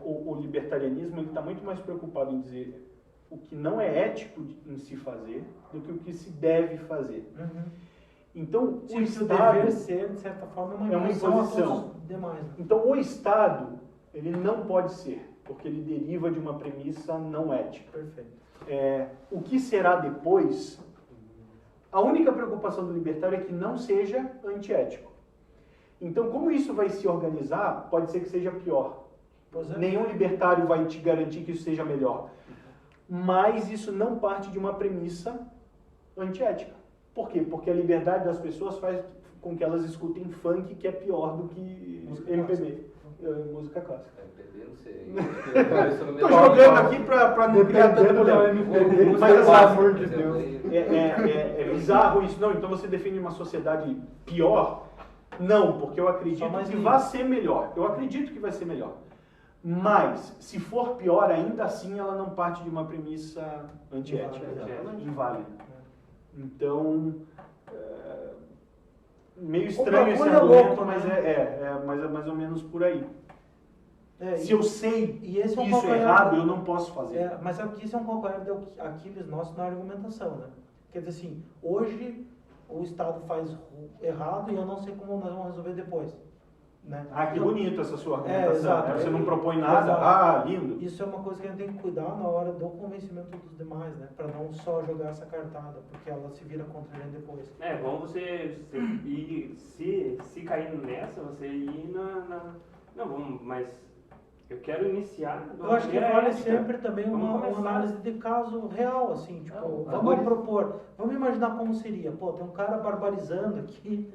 o libertarianismo está muito mais preocupado em dizer o que não é ético em se fazer do que o que se deve fazer. Uhum. Então, Sim, o se o Estado... dever ser, de certa forma, é uma a imposição. todos os demais. Né? Então, o Estado, ele não pode ser, porque ele deriva de uma premissa não ética. Perfeito. O que será depois, a única preocupação do libertário é que não seja antiético. Então, como isso vai se organizar, pode ser que seja pior. Pois é. Nenhum libertário vai te garantir que isso seja melhor. mas isso não parte de uma premissa antiética. Por quê? Porque a liberdade das pessoas faz com que elas escutem funk, que é pior do que Música MPB, música clássica. MPB, não sei. Tô jogando aqui pra não criar tanto problema. MPB, Mas pelo assim, amor de Deus. É bizarro isso. Não, então você define uma sociedade pior? Não, porque eu acredito que vai ser melhor. Eu acredito que vai ser melhor. Mas, se for pior, ainda assim ela não parte de uma premissa antiética. Inválida. Então, meio estranho esse argumento, mas mas é mais ou menos por aí. Se eu sei que isso é errado, eu não posso fazer. Mas sabe que isso é um calcanhar de Aquiles nosso na argumentação, né? Quer dizer assim, hoje o Estado faz errado e eu não sei como nós vamos resolver depois. Né? Que bonito essa sua argumentação. Exato. Você não propõe nada. Lindo. Isso é uma coisa que a gente tem que cuidar na hora do convencimento dos demais, né? Para não só jogar essa cartada, porque ela se vira contra a gente depois. Bom você ir, se cair nessa, você ir Não, vamos, mas eu quero iniciar. Eu acho que vale sempre também uma análise de caso real, assim, tipo, vamos propor, vamos imaginar como seria. Pô, tem um cara barbarizando aqui.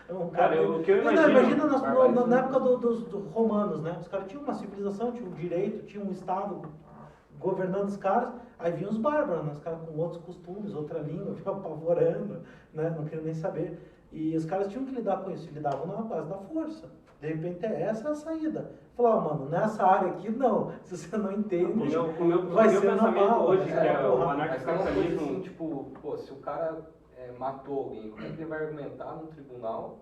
O que eu imagino... Imagina na época dos romanos, né? Os caras tinham uma civilização, tinham um direito, tinham um Estado governando os caras, aí vinham os bárbaros, né? Os caras com outros costumes, outra língua, ficam apavorando, né? Não queriam nem saber. E os caras tinham que lidar com isso, lidavam na base da força. De repente, essa é a saída. Falar, mano, nessa área aqui, não. Se você não entende, o meu pensamento normal, hoje, que é o anarcocapitalismo, assim, tipo, se o cara matou alguém, como é que ele vai argumentar num tribunal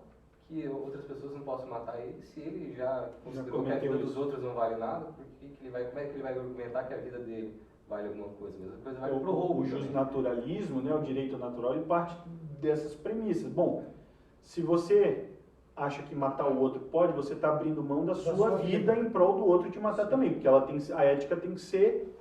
que outras pessoas não possam matar ele, se ele já considerou que a vida dos outros não vale nada, como é que ele vai argumentar que a vida dele vale alguma coisa? A mesma coisa vai pro roubo. O justnaturalismo, né, o direito natural, ele parte dessas premissas. Bom, se você acha que matar o outro pode, você está abrindo mão da sua vida em prol do outro te matar também, porque a ética tem que ser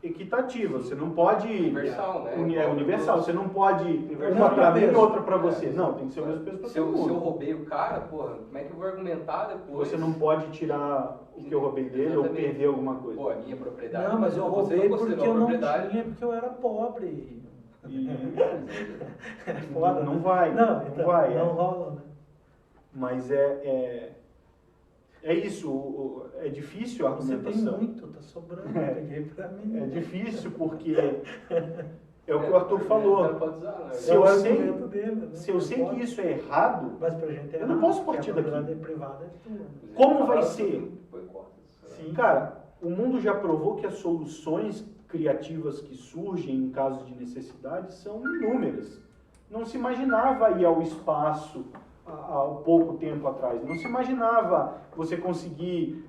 equitativa. Você não pode... Universal, né? Universal. Você não pode uma para mim e outra para você. Não, tem que ser o mesmo peso para todo mundo. Se eu roubei o cara, porra, como é que eu vou argumentar depois? Você não pode tirar o que eu roubei dele ou perder alguma coisa. Pô, a minha propriedade. Não, mas eu roubei porque eu não tinha, porque eu era pobre. Foda, não vai. Não vai. Não rola, né? Mas é isso, é difícil a argumentação. Você tem muito, tá sobrando, peguei pra mim. É difícil porque é o que o Arthur falou. Se eu sei que isso é errado, mas pra gente é eu não posso partir daqui. A privada é tua. Como vai ser? Sim. Cara, o mundo já provou que as soluções criativas que surgem em casos de necessidade são inúmeras. Não se imaginava ir ao espaço há pouco tempo atrás. Não se imaginava você conseguir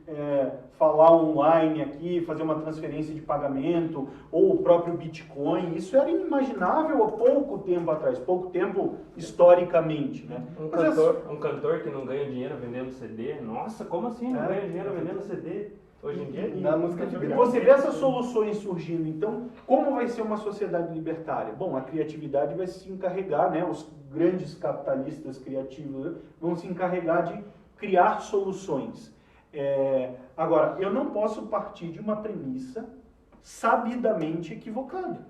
falar online aqui, fazer uma transferência de pagamento, ou o próprio Bitcoin. Isso era inimaginável há pouco tempo atrás, pouco tempo historicamente. Né? Um cantor que não ganha dinheiro vendendo CD, nossa, como assim não ganha dinheiro vendendo CD? Hoje em dia, da música de graça. Você vê essas soluções surgindo. Então, como vai ser uma sociedade libertária? Bom, a criatividade vai se encarregar, né? Os grandes capitalistas criativos vão se encarregar de criar soluções. Agora, eu não posso partir de uma premissa sabidamente equivocada.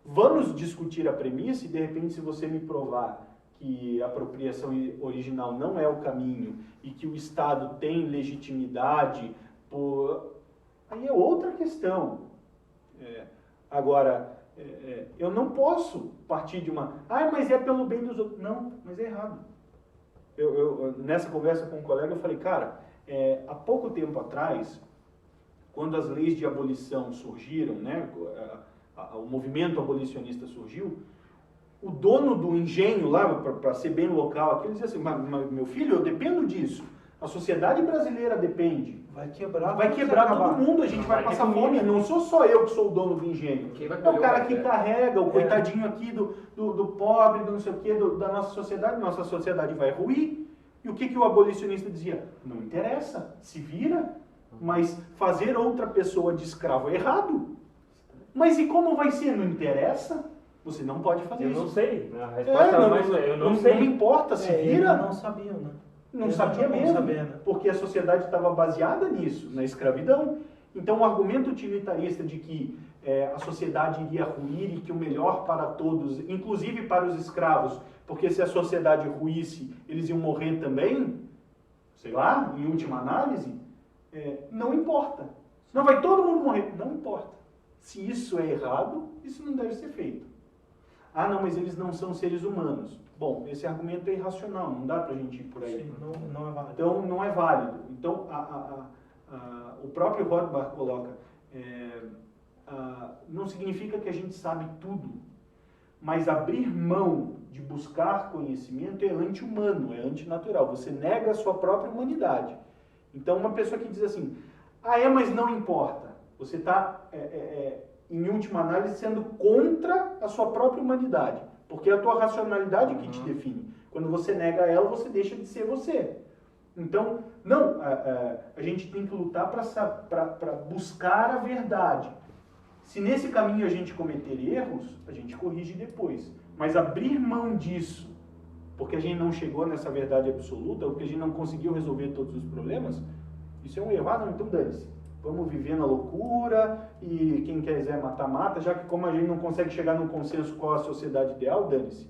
Vamos discutir a premissa e, de repente, se você me provar que a apropriação original não é o caminho e que o Estado tem legitimidade, aí é outra questão. Agora, eu não posso partir de uma... mas é pelo bem dos outros. Não, mas é errado. Nessa conversa com um colega, eu falei, cara, há pouco tempo atrás, quando as leis de abolição surgiram, né, o movimento abolicionista surgiu, o dono do engenho lá, para ser bem local aqui, ele dizia assim, mas meu filho, eu dependo disso. A sociedade brasileira depende. Vai quebrar todo mundo, a gente vai passar fome. Não sou só eu que sou o dono do engenho. É o cara que carrega, o coitadinho aqui do pobre, do não sei o quê, da nossa sociedade vai ruir. E o que o abolicionista dizia? Não interessa, se vira, mas fazer outra pessoa de escravo é errado. Mas e como vai ser? Não interessa? Você não pode fazer isso. Eu não sei. A resposta eu não sei. Não importa, se vira. Não sabiam, né? Não sabia mesmo, porque a sociedade estava baseada nisso, na escravidão. Então o argumento utilitarista de que a sociedade iria ruir e que o melhor para todos, inclusive para os escravos, porque se a sociedade ruísse, eles iam morrer também, sei lá, em última análise, não importa. Não vai todo mundo morrer, não importa. Se isso é errado, isso não deve ser feito. Ah, não, mas eles não são seres humanos. Bom, esse argumento é irracional, não dá pra gente ir por aí. Sim, não é válido. Então, não é válido. Então, o próprio Rothbard coloca, não significa que a gente sabe tudo, mas abrir mão de buscar conhecimento é anti-humano, é antinatural. Você nega a sua própria humanidade. Então, uma pessoa que diz assim, mas não importa. Você está, em última análise, sendo contra a sua própria humanidade, porque é a tua racionalidade que te define. Quando você nega ela, você deixa de ser você. Então, não, a gente tem que lutar para buscar a verdade. Se nesse caminho a gente cometer erros, a gente corrige depois. Mas abrir mão disso, porque a gente não chegou nessa verdade absoluta, ou porque a gente não conseguiu resolver todos os problemas, isso é um erro. Não, então dane-se. Vamos viver na loucura e quem quiser matar, mata, já que como a gente não consegue chegar num consenso qual a sociedade ideal, dane-se.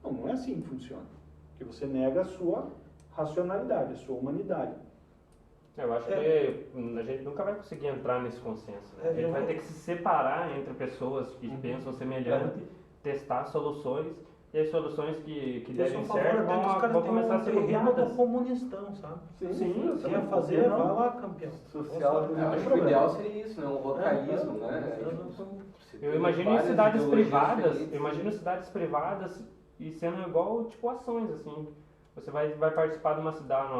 Não é assim que funciona. Porque você nega a sua racionalidade, a sua humanidade. Eu acho que a gente nunca vai conseguir entrar nesse consenso. Né? A gente vai ter que se separar entre pessoas que pensam semelhante, testar soluções, e as soluções que devem ser vão começar a ser roubadas. Comunistão, sabe? Sim, quer fazer, vai lá, campeão. Social, Acho que o ideal seria isso, né? Um localismo, né? Eu imagino em cidades privadas, e sendo igual, tipo, ações, assim. Você vai participar de uma cidade,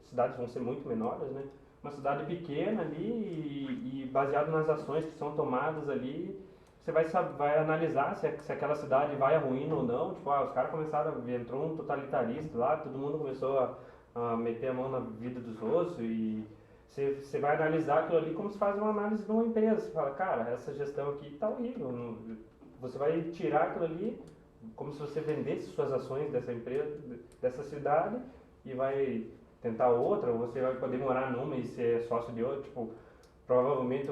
cidades vão ser muito menores, né? Uma cidade pequena ali e baseado nas ações que são tomadas ali, você vai analisar se aquela cidade vai à ruína ou não. Tipo, os caras entrou um totalitarista lá, todo mundo começou a meter a mão na vida dos outros e você vai analisar aquilo ali como se faz uma análise de uma empresa. Você fala, cara, essa gestão aqui tá horrível. Você vai tirar aquilo ali como se você vendesse suas ações dessa empresa, dessa cidade, e vai tentar outra, ou você vai poder morar numa e ser sócio de outra. Tipo, provavelmente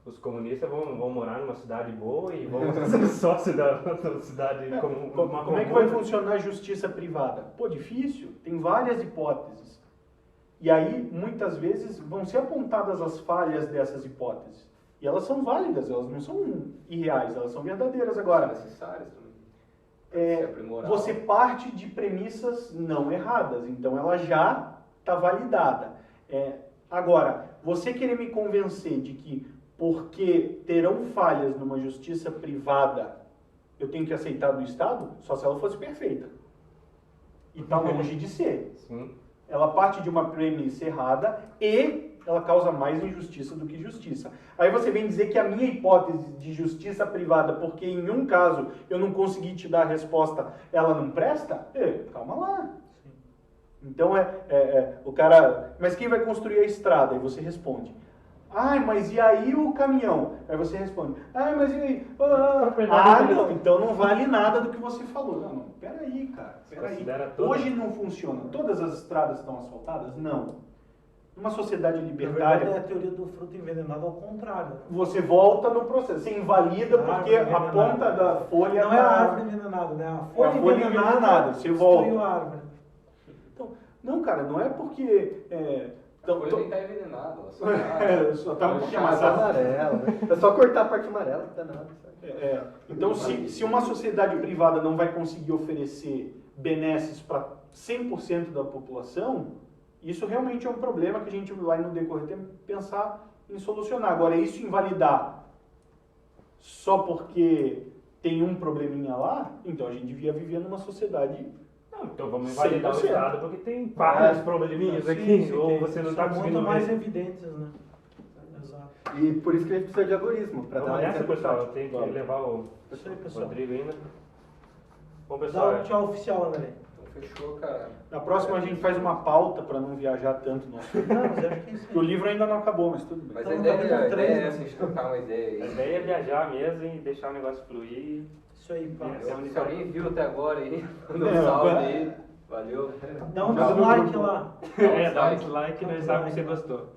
os comunistas vão morar numa cidade boa e vão ser sócio da cidade como é que vai funcionar a justiça privada? Pô, difícil, tem várias hipóteses. E aí, muitas vezes, vão ser apontadas as falhas dessas hipóteses. E elas são válidas, elas não são irreais, elas são verdadeiras. Agora, necessárias também. Você parte de premissas não erradas, então ela já está validada. Agora, você querer me convencer de que porque terão falhas numa justiça privada, eu tenho que aceitar do Estado, só se ela fosse perfeita. E está longe de ser. Sim. Ela parte de uma premissa errada e ela causa mais injustiça do que justiça. Aí você vem dizer que a minha hipótese de justiça privada, porque em um caso eu não consegui te dar a resposta, ela não presta? Calma lá. Sim. Então o cara, mas quem vai construir a estrada? Aí você responde, mas e aí o caminhão? Aí você responde, mas e aí? Não, então não vale nada do que você falou. Não, peraí, cara, peraí. Hoje não funciona. Todas as estradas estão asfaltadas? Não. Numa sociedade libertária... Na verdade, é a teoria do fruto envenenado ao contrário. Você volta no processo, você invalida porque a ponta da folha... Não é a árvore envenenada, né? A folha envenenada, você volta. A árvore. Então, não, cara, não é porque... A folha nem está envenenada, só está um pouquinho mais amarela. É só cortar a parte amarela, não dá nada. Então, se uma sociedade privada não vai conseguir oferecer benesses para 100% da população... Isso realmente é um problema que a gente vai no decorrer do tempo pensar em solucionar. Agora, isso invalidar só porque tem um probleminha lá, então a gente devia viver numa sociedade... Então vamos invalidar 100%. O Estado porque tem vários probleminhas aqui, ou você não está conseguindo ver. Mais evidentes, né? Exato. E por isso que a gente precisa de algoritmo. Vamos nessa, pessoal, eu tenho que levar o Rodrigo ainda. Bom, pessoal, dá um tchau oficial, André. Fechou, cara. Na próxima a gente faz uma pauta para não viajar tanto. Não, mas acho que isso o livro ainda não acabou, mas tudo bem. Mas a ideia é a gente trocar uma ideia aí. A ideia é viajar mesmo e deixar o negócio fluir. Isso aí, pá. Se alguém viu até agora aí, manda um salve aí. Valeu. Dá um dislike lá. Dá um dislike e nós sabemos que você gostou.